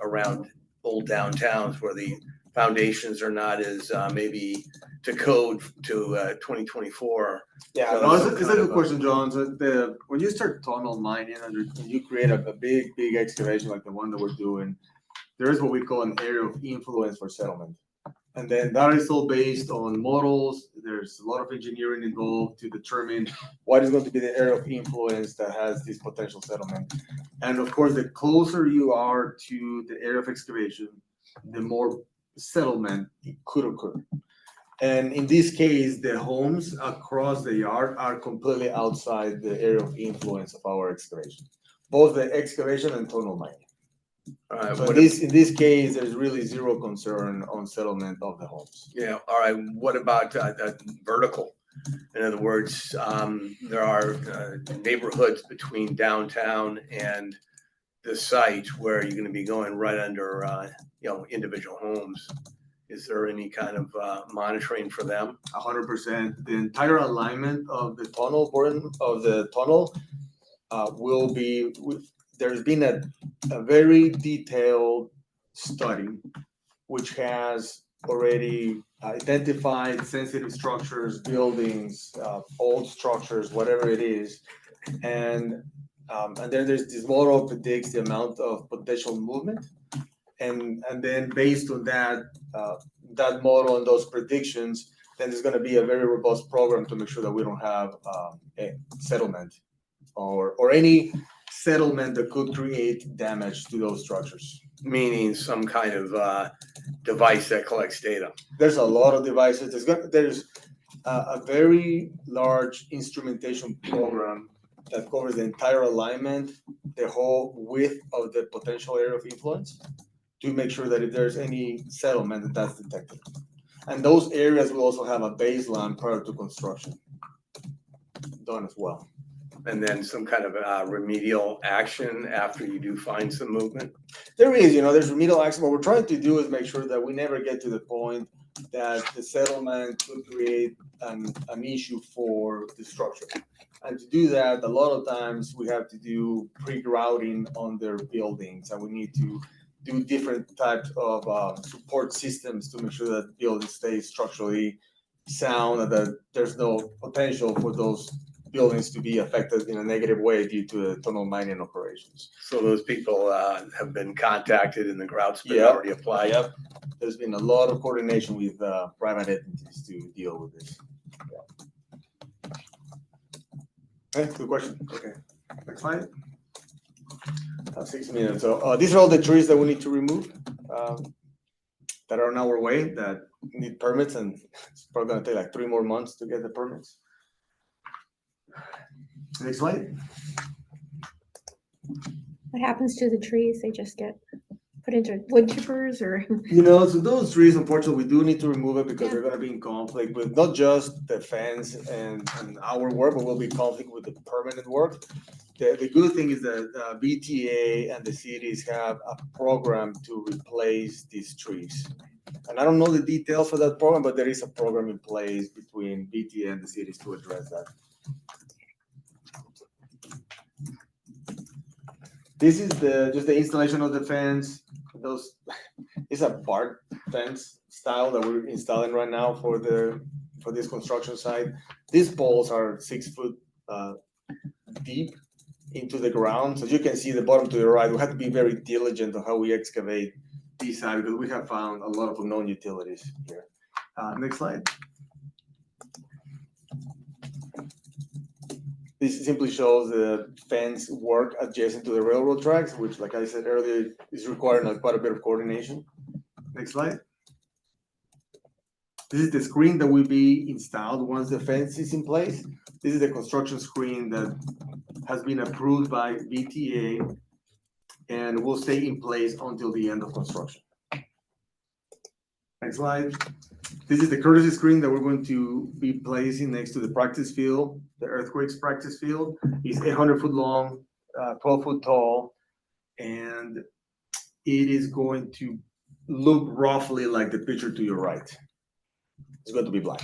around old downtowns where the foundations are not as maybe to code to 2024.
Yeah,
So
no, it's a good question, John. So when you start tunnel mining and you create a big excavation like the one that we're doing, there is what we call an area of influence for settlement. And then that is all based on models. There's a lot of engineering involved to determine what is going to be the area of influence that has this potential settlement. And of course, the closer you are to the area of excavation, the more settlement could occur. And in this case, the homes across the yard are completely outside the area of influence of our excavation, both the excavation and tunnel mining. So in this case, there's really zero concern on settlement of the homes.
Yeah. All right. What about vertical? In other words, there are neighborhoods between downtown and the site where you're going to be going right under, individual homes. Is there any kind of monitoring for them?
100%. The entire alignment of the tunnel will be. There's been a very detailed study which has already identified sensitive structures, buildings, old structures, whatever it is, and then there's this model predicts the amount of potential movement, and then based on that model and those predictions, then there's going to be a very robust program to make sure that we don't have a settlement or any settlement that could create damage to those structures.
Meaning some kind of device that collects data.
There's a lot of devices. There's a very large instrumentation program that covers the entire alignment, the whole width of the potential area of influence, to make sure that if there's any settlement, that's detected. And those areas will also have a baseline prior to construction done as well.
and then some kind of remedial action after you do find some movement?
There is, there's remedial action. What we're trying to do is make sure that we never get to the point that the settlement could create an issue for the structure. And to do that, a lot of times we have to do pre-grouting on their buildings, and we need to do different types of support systems to make sure that the building stays structurally sound and that there's no potential for those buildings to be affected in a negative way due to the tunnel mining operations.
So those people have been contacted and the grout's been
Yep.
already applied?
Yep. There's been a lot of coordination with private entities to deal with this. Yeah. Okay, good question. Okay, next slide. 6 minutes. So these are all the trees that we need to remove that are on our way that need permits, and it's probably gonna take like 3 more months to get the permits. Next slide.
What happens to the trees? They just get put into wood chippers or?
So those trees, unfortunately, we do need to remove it because they're gonna be in conflict with not just the fence and our work, but will be conflict with the permanent work. The good thing is that BTA and the cities have a program to replace these trees. And I don't know the details for that program, but there is a program in place between BTA and the cities to address that. This is just the installation of the fence. It's a bark fence style that we're installing right now for this construction site. These poles are 6 foot deep into the ground. So as you can see the bottom to the right, we have to be very diligent on how we excavate this side because we have found a lot of unknown utilities here. Next slide. This simply shows the fence work adjacent to the railroad tracks, which, like I said earlier, is requiring quite a bit of coordination. Next slide. This is the screen that will be installed once the fence is in place. This is the construction screen that has been approved by BTA and will stay in place until the end of construction. Next slide. This is the courtesy screen that we're going to be placing next to the practice field, the earthquakes practice field. It's 800 foot long, 12 foot tall, and it is going to look roughly like the picture to your right. It's going to be black.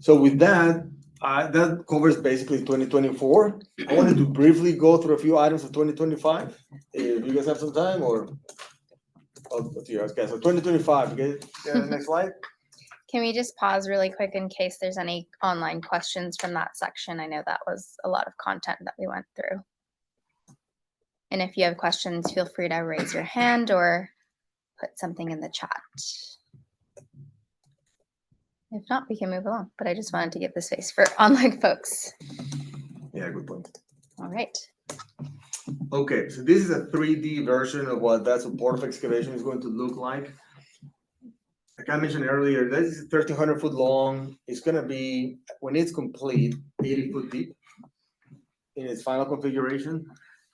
So with that, that covers basically 2024. I wanted to briefly go through a few items of 2025. If you guys have some time, or okay, so 2025. Okay, next slide.
Can we just pause really quick in case there's any online questions from that section? I know that was a lot of content that we went through. And if you have questions, feel free to raise your hand or put something in the chat. If not, we can move along, but I just wanted to give the space for online folks.
Yeah, good point.
All right.
Okay, so this is a 3D version of what that supportive excavation is going to look like. Like I mentioned earlier, this is 1,300 foot long. It's going to be, when it's complete, 80 foot deep in its final configuration.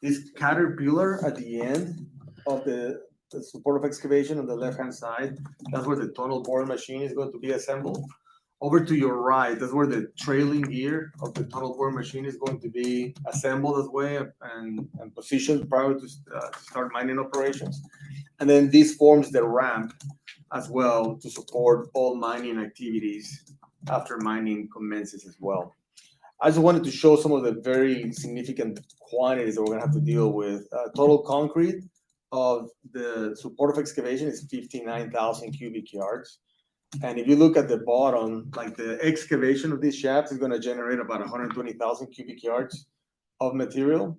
This caterpillar at the end of the supportive excavation on the left-hand side, that's where the tunnel boring machine is going to be assembled. Over to your right, that's where the trailing gear of the tunnel boring machine is going to be assembled as well and positioned prior to start mining operations. And then this forms the ramp as well to support all mining activities after mining commences as well. I just wanted to show some of the very significant quantities that we're going to have to deal with. Total concrete of the supportive excavation is 59,000 cubic yards. And if you look at the bottom, like the excavation of these shafts is going to generate about 120,000 cubic yards of material.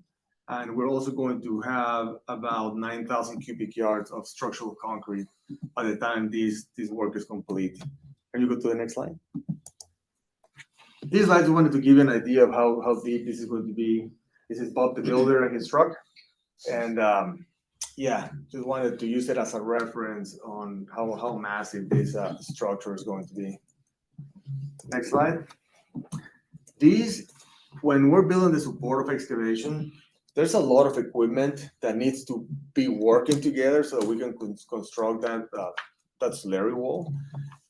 And we're also going to have about 9,000 cubic yards of structural concrete by the time this work is complete. Can you go to the next slide? These slides, I wanted to give you an idea of how deep this is going to be. This is Bob the Builder and his truck. And yeah, just wanted to use it as a reference on how massive this structure is going to be. Next slide. These, when we're building the supportive excavation, there's a lot of equipment that needs to be working together so that we can construct that slurry wall.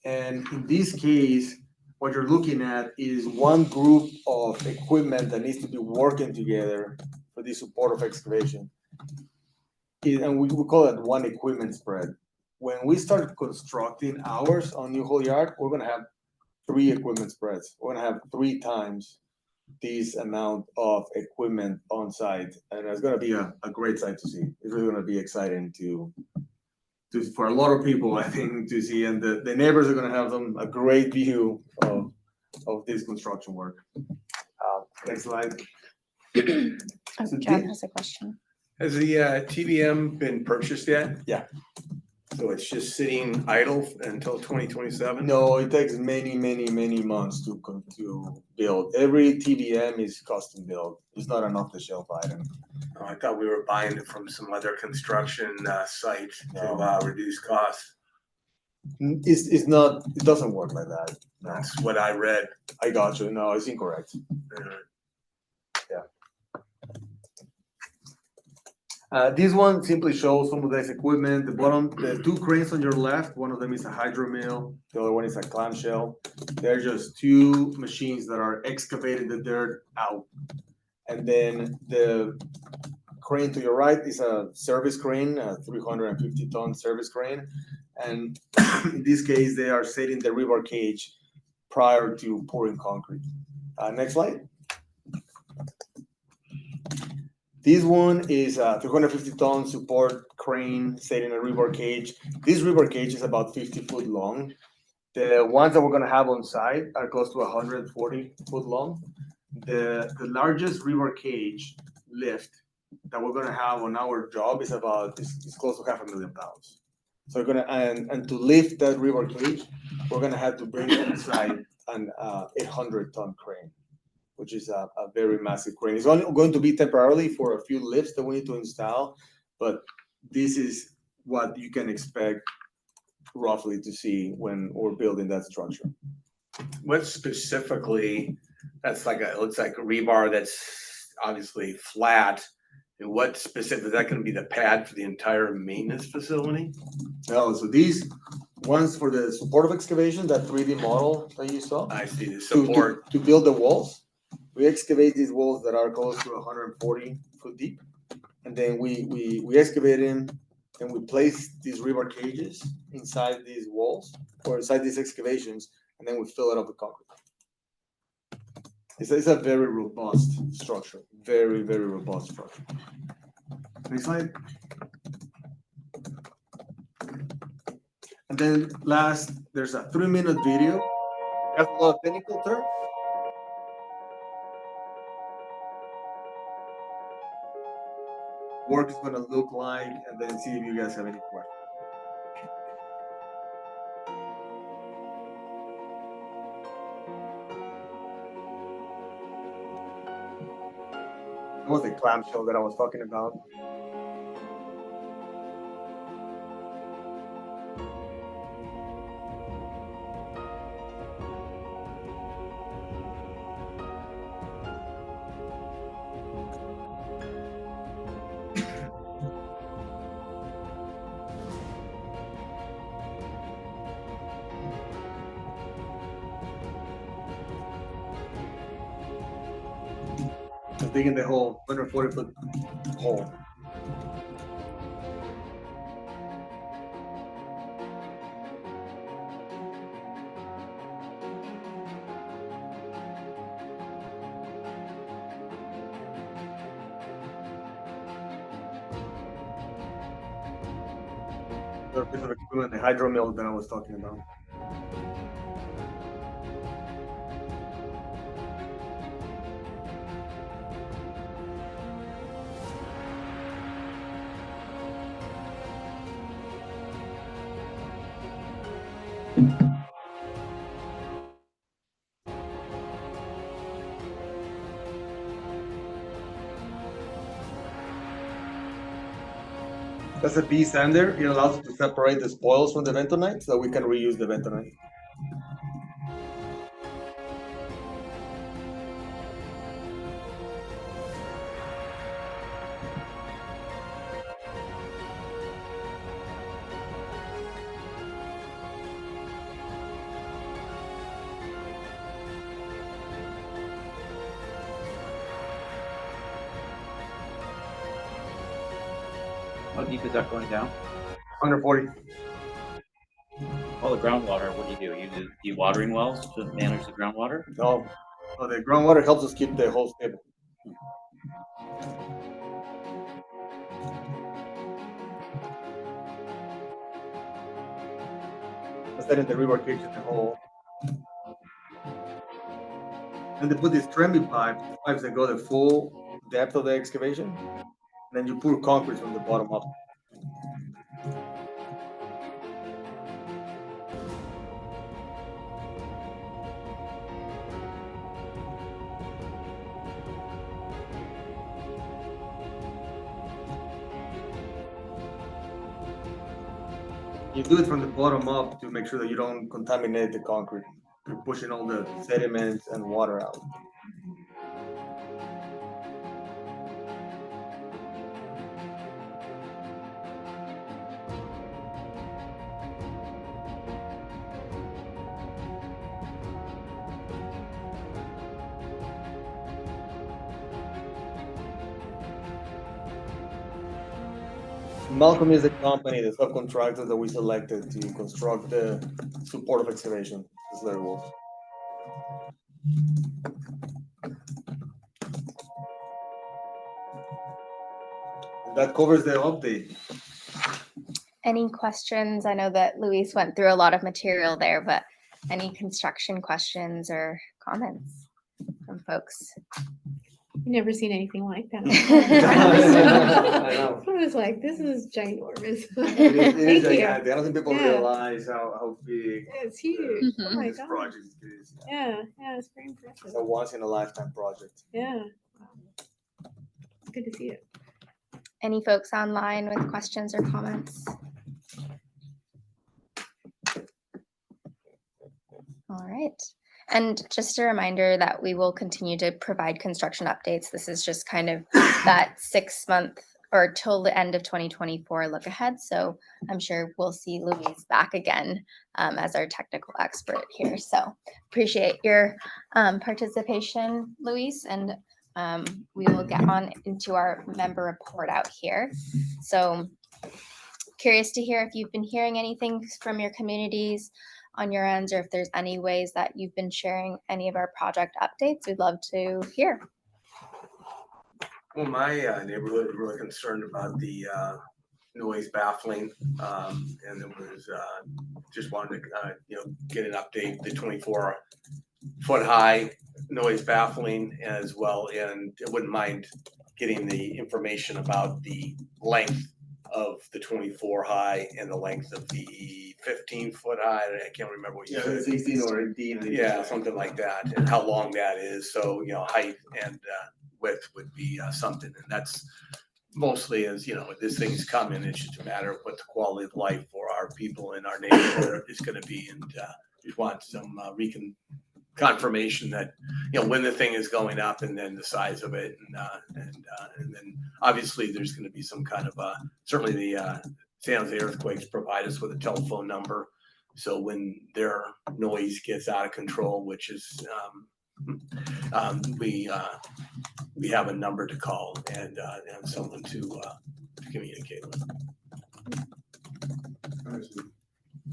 And in this case, what you're looking at is one group of equipment that needs to be working together for the support of excavation. And we call it one equipment spread. When we start constructing ours on New Hall Yard, we're gonna have 3 equipment spreads. We're gonna have 3 times this amount of equipment on site, and it's gonna be a great sight to see. It's really gonna be exciting to for a lot of people, I think, to see, and the neighbors are gonna have a great view of this construction work. Next slide.
Oh,
So
John
thi-
has a question.
Has the TBM been purchased yet?
Yeah.
So it's just sitting idle until 2027?
No, it takes many months to build. Every TBM is custom built. It's not an off-the-shelf item.
Oh, I thought we were buying it from some other construction site
No.
to reduce costs.
It's not. It doesn't work like that. No.
That's what I read.
I got you. No, it's incorrect. This one simply shows some of this equipment. The 2 cranes on your left, one of them is a hydro mill, the other one is a clamshell. They're just 2 machines that are excavating the dirt out. And then the crane to your right is a service crane, a 350-ton service crane. And in this case, they are setting the rebar cage prior to pouring concrete. Next slide. This one is a 350-ton support crane setting a rebar cage. This rebar cage is about 50 foot long. The ones that we're gonna have on site are close to 140 foot long. The largest rebar cage lift that we're gonna have on our job is it's close to 500,000 pounds. So we're gonna and to lift that rebar cage, we're gonna have to bring inside an 800-ton crane, which is a very massive crane. It's only going to be temporarily for a few lifts that we need to install, but this is what you can expect roughly to see when we're building that structure.
What specifically, it looks like a rebar that's obviously flat. And what specific, is that gonna be the pad for the entire maintenance facility?
No, so these ones for the support of excavation, that 3D model that you saw,
I see the support.
to build the walls, we excavate these walls that are close to 140 foot deep. And then we excavate them and we place these rebar cages inside these walls or inside these excavations, and then we fill it up with concrete. It's a very robust structure, very robust structure. Next slide. And then last, there's a 3-minute video. Has a lot of technical terms. Work is gonna look like, and then see if you guys have any questions. What was the clamshell that I was talking about? Just digging the hole, 140-foot hole. The piece of equipment, the hydro mill that I was talking about. That's a B sander. It allows us to separate the spoils from the bentonite so we can reuse the bentonite.
How deep is that going down?
140.
All the groundwater, what do? You do dewatering wells to manage the groundwater?
No, the groundwater helps us keep the hole stable. Instead of the river kicks in the hole. And they put these Tremby pipes that go the full depth of the excavation. And then you pour concrete from the bottom up. You do it from the bottom up to make sure that you don't contaminate the concrete. You're pushing all the sediments and water out. Malcolm is the company, the subcontractor that we selected to construct the support of excavation. This Larry Wolf. That covers the update.
Any questions? I know that Luis went through a lot of material there, but any construction questions or comments from folks?
Never seen anything like that.
I know.
I was like, this is ginormous.
It is
Thank you.
gigantic. I don't think people
Yeah.
realize how big
It's huge. Oh my
this
God.
project is.
Yeah, it's very impressive.
It's a once in a lifetime project.
Yeah. It's good to see it.
Any folks online with questions or comments? All right. And just a reminder that we will continue to provide construction updates. This is just kind of that 6 month or till the end of 2024 look ahead. So I'm sure we'll see Luis back again as our technical expert here. So appreciate your participation, Luis, and we will get on into our member report out here. So curious to hear if you've been hearing anything from your communities on your ends, or if there's any ways that you've been sharing any of our project updates. We'd love to hear.
Well, my neighborhood is really concerned about the noise baffling, and it was just wanted to get an update. The 24-foot high noise baffling as well, and I wouldn't mind getting the information about the length of the 24 high and the length of the 15-foot high. I can't remember what you said.
16 or 18.
Yeah, something like that, and how long that is. So, height and width would be something, and that's mostly as, this thing's coming, it's just a matter of what the quality of life for our people in our neighborhood is gonna be, and just want some confirmation that, when the thing is going up and then the size of it, and then obviously there's gonna be some kind of, certainly the San Jose Earthquakes provide us with a telephone number. So when their noise gets out of control, which is, we have a number to call and someone to communicate with.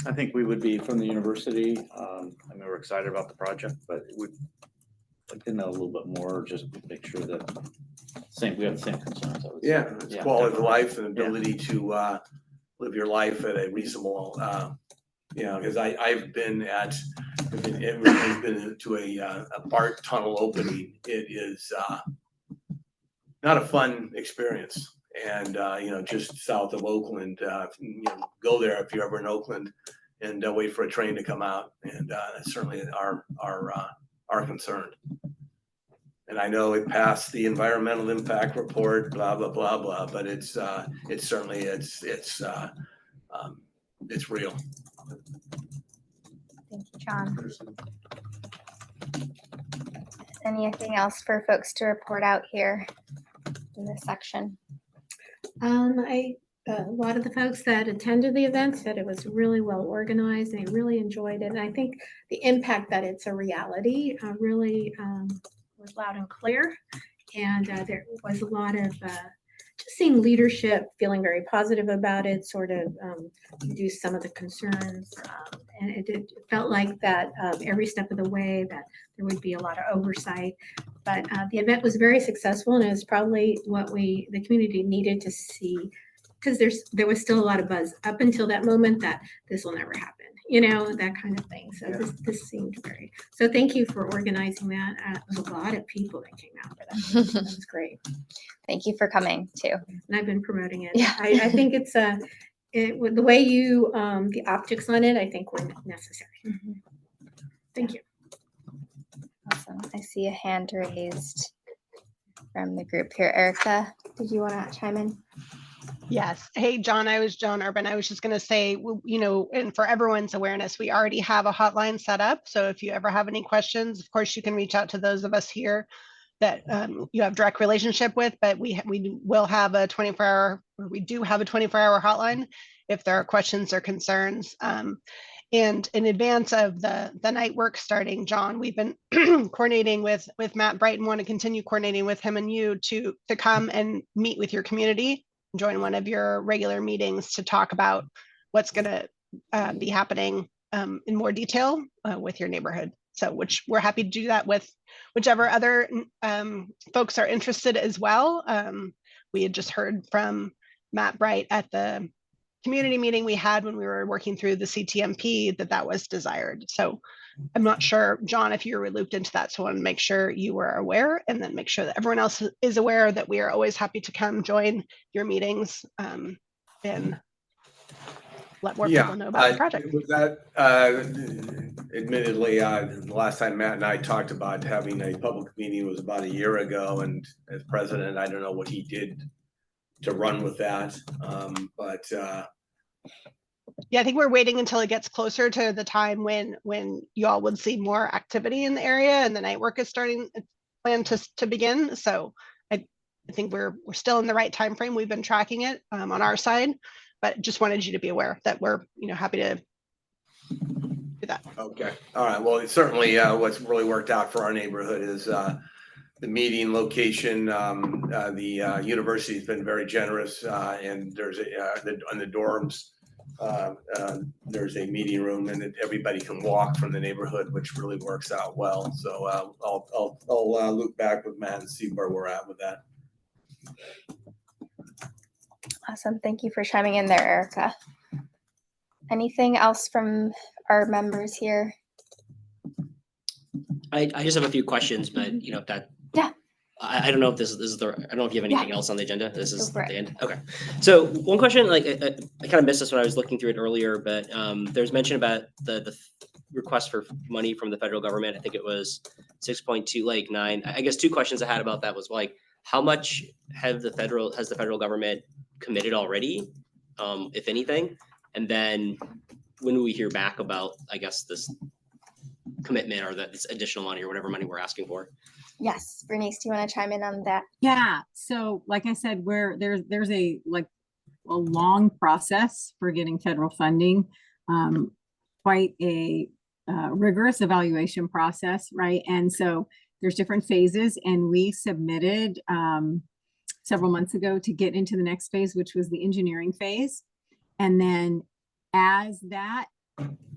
I think we would be from the university. We're excited about the project, but we'd like to know a little bit more, just to make sure that we have the same concerns. I would say.
Yeah, it's quality of life and ability to live your life at a reasonable, because I've been to a BART tunnel opening. It is not a fun experience. And, just south of Oakland, go there if you're ever in Oakland and wait for a train to come out. And that's certainly our concern. And I know it passed the environmental impact report, blah, blah, blah, blah, but it's certainly, it's real.
Thank you, John. Anything else for folks to report out here in this section?
A lot of the folks that attended the event said it was really well organized and they really enjoyed it. And I think the impact that it's a reality really was loud and clear. And there was a lot of just seeing leadership feeling very positive about it, sort of reduce some of the concerns. And it felt like that every step of the way that there would be a lot of oversight. But the event was very successful, and it was probably what the community needed to see, because there was still a lot of buzz up until that moment that this will never happen, that kind of thing. So this seemed very, so thank you for organizing that. It was a lot of people that came out for that. That was great.
Thank you for coming too.
And I've been promoting it.
Yeah.
I think it's with the way you, the optics on it, I think were necessary. Thank you.
Awesome. I see a hand raised from the group here. Erica, did you want to chime in?
Yes. Hey, John, I was John Urban. I was just going to say, and for everyone's awareness, we already have a hotline set up. So if you ever have any questions, of course, you can reach out to those of us here that you have direct relationship with, but we will have a 24-hour, or we do have a 24-hour hotline if there are questions or concerns. And in advance of the night work starting, John, we've been coordinating with Matt Bright and want to continue coordinating with him and you to come and meet with your community, join one of your regular meetings to talk about what's going to be happening in more detail with your neighborhood. So which we're happy to do that with whichever other folks are interested as well. We had just heard from Matt Bright at the community meeting we had when we were working through the CTMP that was desired. So I'm not sure, John, if you were looped into that. So I want to make sure you were aware, and then make sure that everyone else is aware that we are always happy to come join your meetings and let more people know about the project.
With that, admittedly, the last time Matt and I talked about having a public meeting was about a year ago, and as president, I don't know what he did to run with that, but
yeah, I think we're waiting until it gets closer to the time when you all would see more activity in the area and the night work is planned to begin. So I think we're still in the right time frame. We've been tracking it on our side, but just wanted you to be aware that we're happy to do that.
Okay, all right. Well, it's certainly what's really worked out for our neighborhood is the meeting location. The university's been very generous, and there's on the dorms. There's a meeting room, and everybody can walk from the neighborhood, which really works out well. So I'll loop back with Matt and see where we're at with that.
Awesome. Thank you for chiming in there, Erica. Anything else from our members here?
I just have a few questions, but if that.
Yeah.
I don't know if this is the. I don't know if you have anything else on the agenda. This is
Go for
the
it.
end. Okay. So one question, I kind of missed this when I was looking through it earlier, but there's mention about the request for money from the federal government. I think it was 6.289. I guess two questions I had about that was how much has the federal government committed already, if anything, and then when will we hear back about, I guess, this commitment or this additional money or whatever money we're asking for?
Yes, Bernice, do you want to chime in on that?
Yeah, so like I said, there's a long process for getting federal funding, quite a rigorous evaluation process, right? And so there's different phases, and we submitted several months ago to get into the next phase, which was the engineering phase. And then as that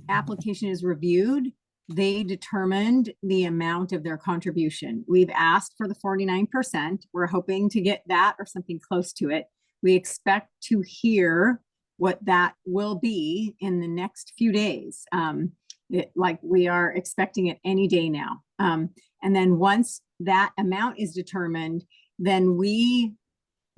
application is reviewed, they determined the amount of their contribution. We've asked for the 49%. We're hoping to get that or something close to it. We expect to hear what that will be in the next few days. We are expecting it any day now. And then once that amount is determined, then we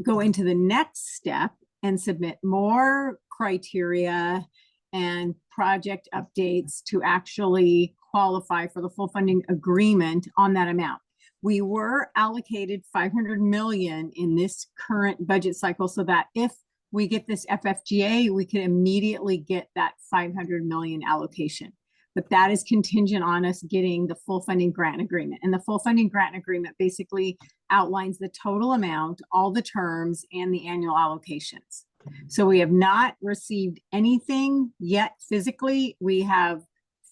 go into the next step and submit more criteria and project updates to actually qualify for the full funding agreement on that amount. We were allocated $500 million in this current budget cycle, so that if we get this FFGA, we can immediately get that $500 million allocation. But that is contingent on us getting the full funding grant agreement. And the full funding grant agreement basically outlines the total amount, all the terms, and the annual allocations. So we have not received anything yet physically. We have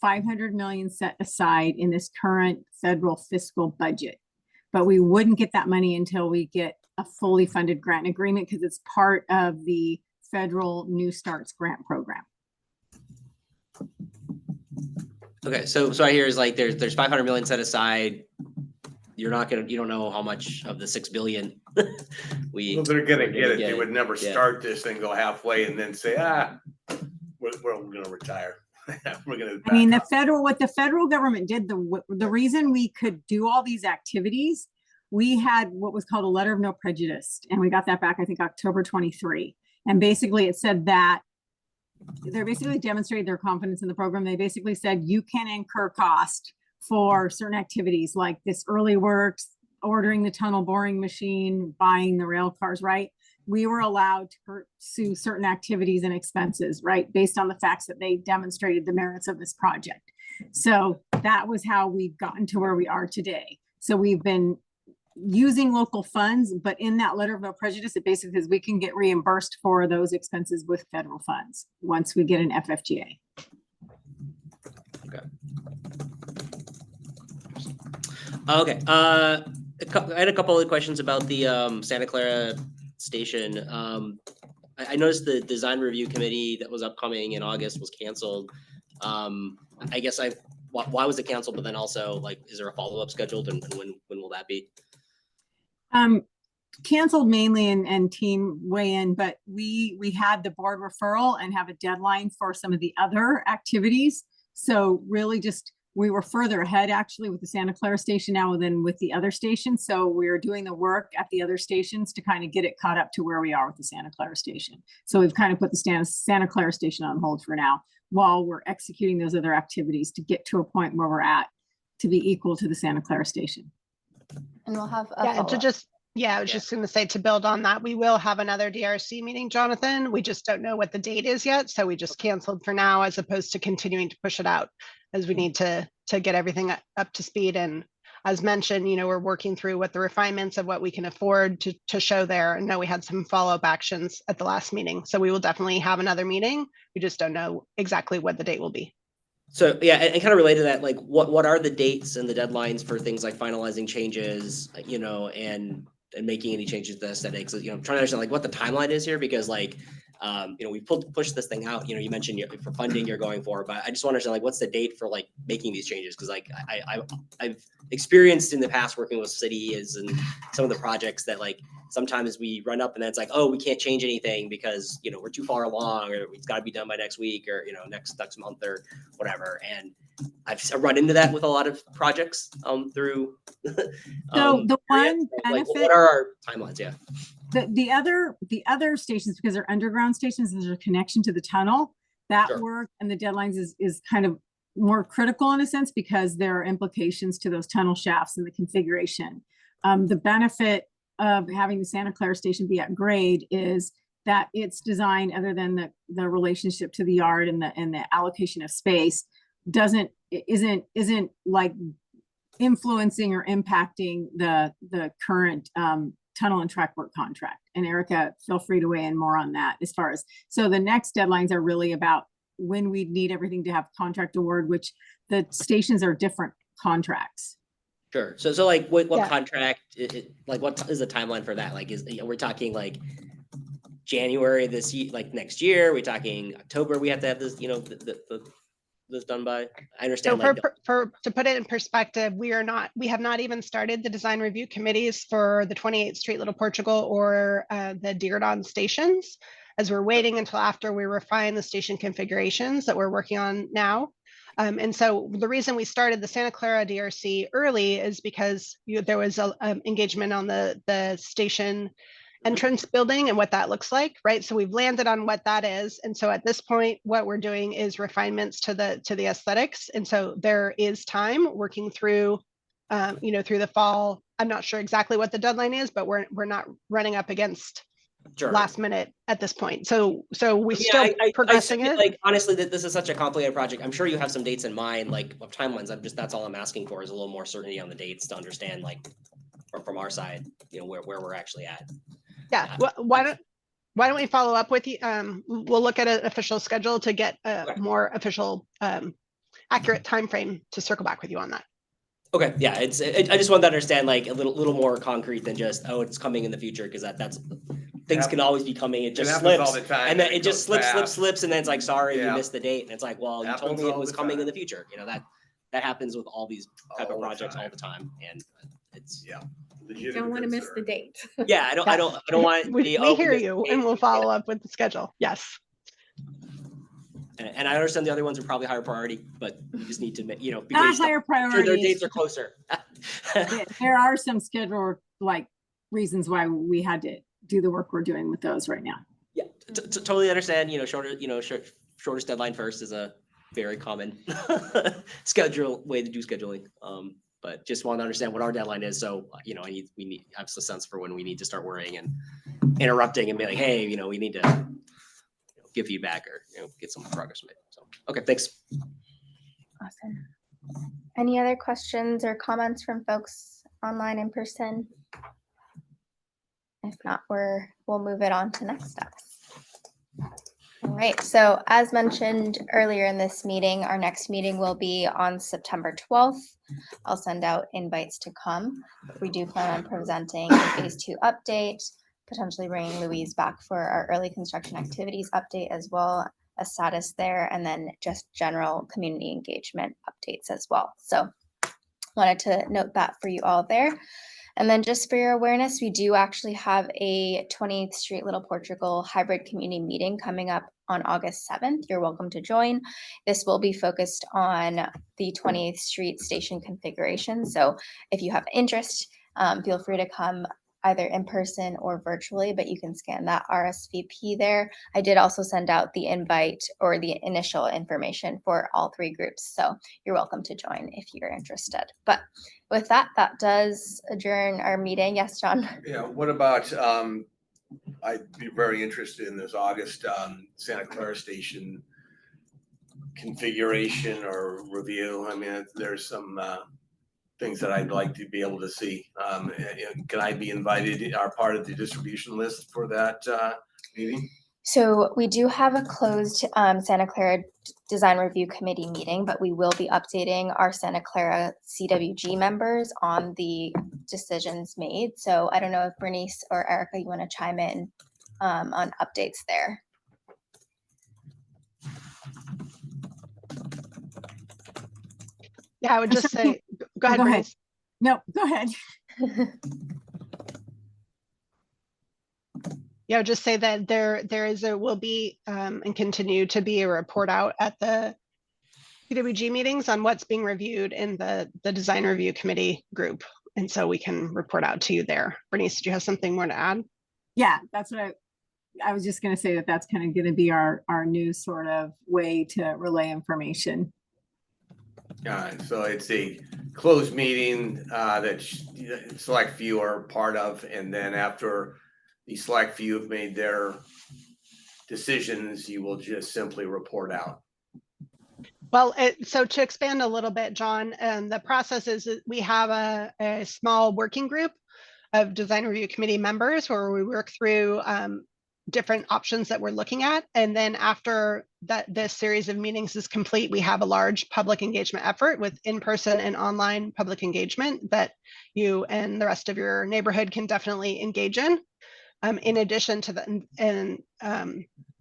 $500 million set aside in this current federal fiscal budget, but we wouldn't get that money until we get a fully funded grant agreement because it's part of the federal New Starts grant program.
Okay, so I hear is like there's 500 million set aside. You don't know how much of the 6 billion
Well, they're gonna
we're
get it. They would never
Yeah.
start this thing, go halfway and then say, we're gonna retire. We're gonna.
I mean,
back up.
what the federal government did, the reason we could do all these activities, we had what was called a letter of no prejudice, and we got that back, I think, October 23. And basically it said that they basically demonstrated their confidence in the program. They basically said you can incur cost for certain activities like this early works, ordering the tunnel boring machine, buying the rail cars, right? We were allowed to pursue certain activities and expenses, right? Based on the facts that they demonstrated the merits of this project. So that was how we've gotten to where we are today. So we've been using local funds, but in that letter of no prejudice, it basically says we can get reimbursed for those expenses with federal funds once we get an FFGA.
Okay. I had a couple of questions about the Santa Clara station. I noticed the design review committee that was upcoming in August was canceled. I guess why was it canceled? But then also, like, is there a follow-up scheduled, and when will that be?
Canceled mainly and team weigh in, but we had the board referral and have a deadline for some of the other activities. So really just, we were further ahead actually with the Santa Clara station now than with the other stations. So we're doing the work at the other stations to kind of get it caught up to where we are with the Santa Clara station. So we've kind of put the Santa Clara station on hold for now while we're executing those other activities to get to a point where we're at to be equal to the Santa Clara station.
And we'll have a
Yeah,
follow-up.
I was just going to say, to build on that, we will have another DRC meeting, Jonathan. We just don't know what the date is yet. So we just canceled for now, as opposed to continuing to push it out, as we need to get everything up to speed. And as mentioned, we're working through what the refinements of what we can afford to show there. And know we had some follow-up actions at the last meeting. So we will definitely have another meeting. We just don't know exactly what the date will be.
So yeah, and kind of related to that, like what are the dates and the deadlines for things like finalizing changes, and making any changes to the aesthetics? I'm trying to understand like what the timeline is here, because like, we pushed this thing out, you mentioned for funding you're going for, but I just want to understand like, what's the date for like making these changes? Cause like I've experienced in the past working with cities and some of the projects that like, sometimes we run up and then it's like, oh, we can't change anything because, we're too far along, or it's got to be done by next week, or, next month or whatever. And I've run into that with a lot of projects through.
So the one
like,
benefit,
what are our timelines? Yeah.
the other stations, because they're underground stations, there's a connection to the tunnel. That
Sure.
work and the deadlines is kind of more critical in a sense, because there are implications to those tunnel shafts and the configuration. The benefit of having the Santa Clara station be at grade is that its design, other than the relationship to the yard and the allocation of space, isn't like influencing or impacting the current tunnel and track work contract. And Erica, feel free to weigh in more on that as far as, so the next deadlines are really about when we need everything to have contract award, which the stations are different contracts.
Sure. So like what
Yeah.
contract, like what is the timeline for that? Like we're talking like January this year, like next year? We're talking October, we have to have this, this done by? I understand.
So to put it in perspective, we have not even started the design review committees for the 28th Street Little Portugal or the Diridon stations, as we're waiting until after we refine the station configurations that we're working on now. And so the reason we started the Santa Clara DRC early is because there was a engagement on the station entrance building and what that looks like, right? So we've landed on what that is. And so at this point, what we're doing is refinements to the aesthetics. And so there is time working through, through the fall. I'm not sure exactly what the deadline is, but we're not running up against
Sure.
last minute at this point. So we still progressing it.
Like, honestly, that this is such a complicated project. I'm sure you have some dates in mind, like of timelines. That's all I'm asking for, is a little more certainty on the dates to understand, like from our side, where we're actually at.
Yeah. Well, why don't we follow up with you? We'll look at an official schedule to get a more official, accurate timeframe to circle back with you on that.
Okay, yeah, I just wanted to understand like a little more concrete than just, oh, it's coming in the future, because that's things can always be coming, it just
happens all
slips.
the time,
And then
and
it
it
just
goes
slips,
fast.
and then it's like, sorry, you
Yeah.
missed the date, and it's like, well, you told
Happens
me it
all
was
the
coming in
time.
the future, that happens with all these type
All
of
the
projects all
time.
the time, and it's.
Yeah.
You don't want to miss the date.
Yeah, I don't want
We
the, oh,
hear
missed
you
the
and
date.
we'll follow up with the schedule. Yes.
And I understand the other ones are probably higher priority, but we just need to,
Not
because
higher
their
priority.
dates
It's
are closer.
there are some schedule like reasons why we had to do the work we're doing with those right now.
Yeah, totally understand, shortest deadline first is a very common schedule way to do scheduling. But just want to understand what our deadline is. So, we need have a sense for when we need to start worrying and interrupting and be like, hey, we need to give feedback or, get some progress made. So, okay, thanks.
Awesome. Any other questions or comments from folks online in person? If not, we'll move it on to next steps. All right, so as mentioned earlier in this meeting, our next meeting will be on September 12th. I'll send out invites to come. We do plan on presenting a phase 2 update, potentially bringing Louise back for our early construction activities update as well, a status there, and then just general community engagement updates as well. So wanted to note that for you all there. And then just for your awareness, we do actually have a 20th Street Little Portugal hybrid community meeting coming up on August 7th. You're welcome to join. This will be focused on the 20th Street station configuration. So if you have interest, feel free to come either in person or virtually, but you can scan that RSVP there. I did also send out the invite or the initial information for all 3 groups. So you're welcome to join if you're interested. But with that does adjourn our meeting. Yes, John?
Yeah, what about, I'd be very interested in this August, Santa Clara Station configuration or review. I mean, there's some, things that I'd like to be able to see. And can I be invited, are part of the distribution list for that, meeting?
So we do have a closed Santa Clara Design Review Committee meeting, but we will be updating our Santa Clara CWG members on the decisions made. So I don't know if Bernice or Erica, you want to chime in on updates there.
Yeah, I would just say, go ahead,
Go ahead.
Bernice.
No, go ahead.
Yeah, I would just say that will be and continue to be a report out at the CWG meetings on what's being reviewed in the design review committee group. And so we can report out to you there. Bernice, did you have something more to add?
Yeah, that's what I was just going to say, that that's kind of going to be our new sort of way to relay information.
So it's a closed meeting, that select few are part of, and then after the select few have made their decisions, you will just simply report out.
Well, so to expand a little bit, John, the process is that we have a small working group of design review committee members where we work through different options that we're looking at. And then after this series of meetings is complete, we have a large public engagement effort with in-person and online public engagement that you and the rest of your neighborhood can definitely engage in addition to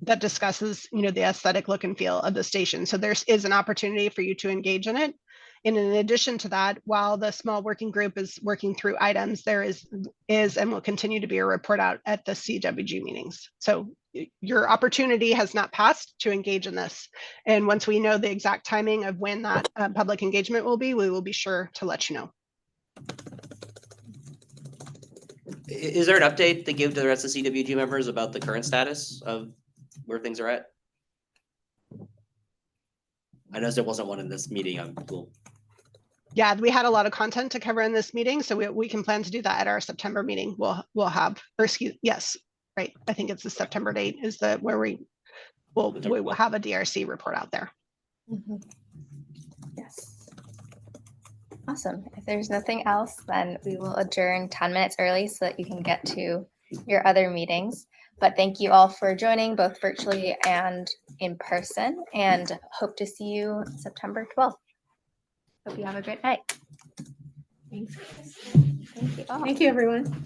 that discusses, the aesthetic look and feel of the station. So there is an opportunity for you to engage in it. And in addition to that, while the small working group is working through items, there is and will continue to be a report out at the CWG meetings. So your opportunity has not passed to engage in this. And once we know the exact timing of when that public engagement will be, we will be sure to let you know.
Is there an update to give to the rest of CWG members about the current status of where things are at? I know there wasn't one in this meeting.
Yeah, we had a lot of content to cover in this meeting, so we can plan to do that at our September meeting. We'll have, yes, right. I think it's the September date is where we will have a DRC report out there.
Mm-hmm. Yes. Awesome. If there's nothing else, then we will adjourn 10 minutes early so that you can get to your other meetings. But thank you all for joining both virtually and in person, and hope to see you September 12th. Hope you have a great night.
Thanks.
Thank you all.
Thank you, everyone.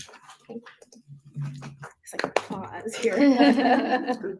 It's like a pause here.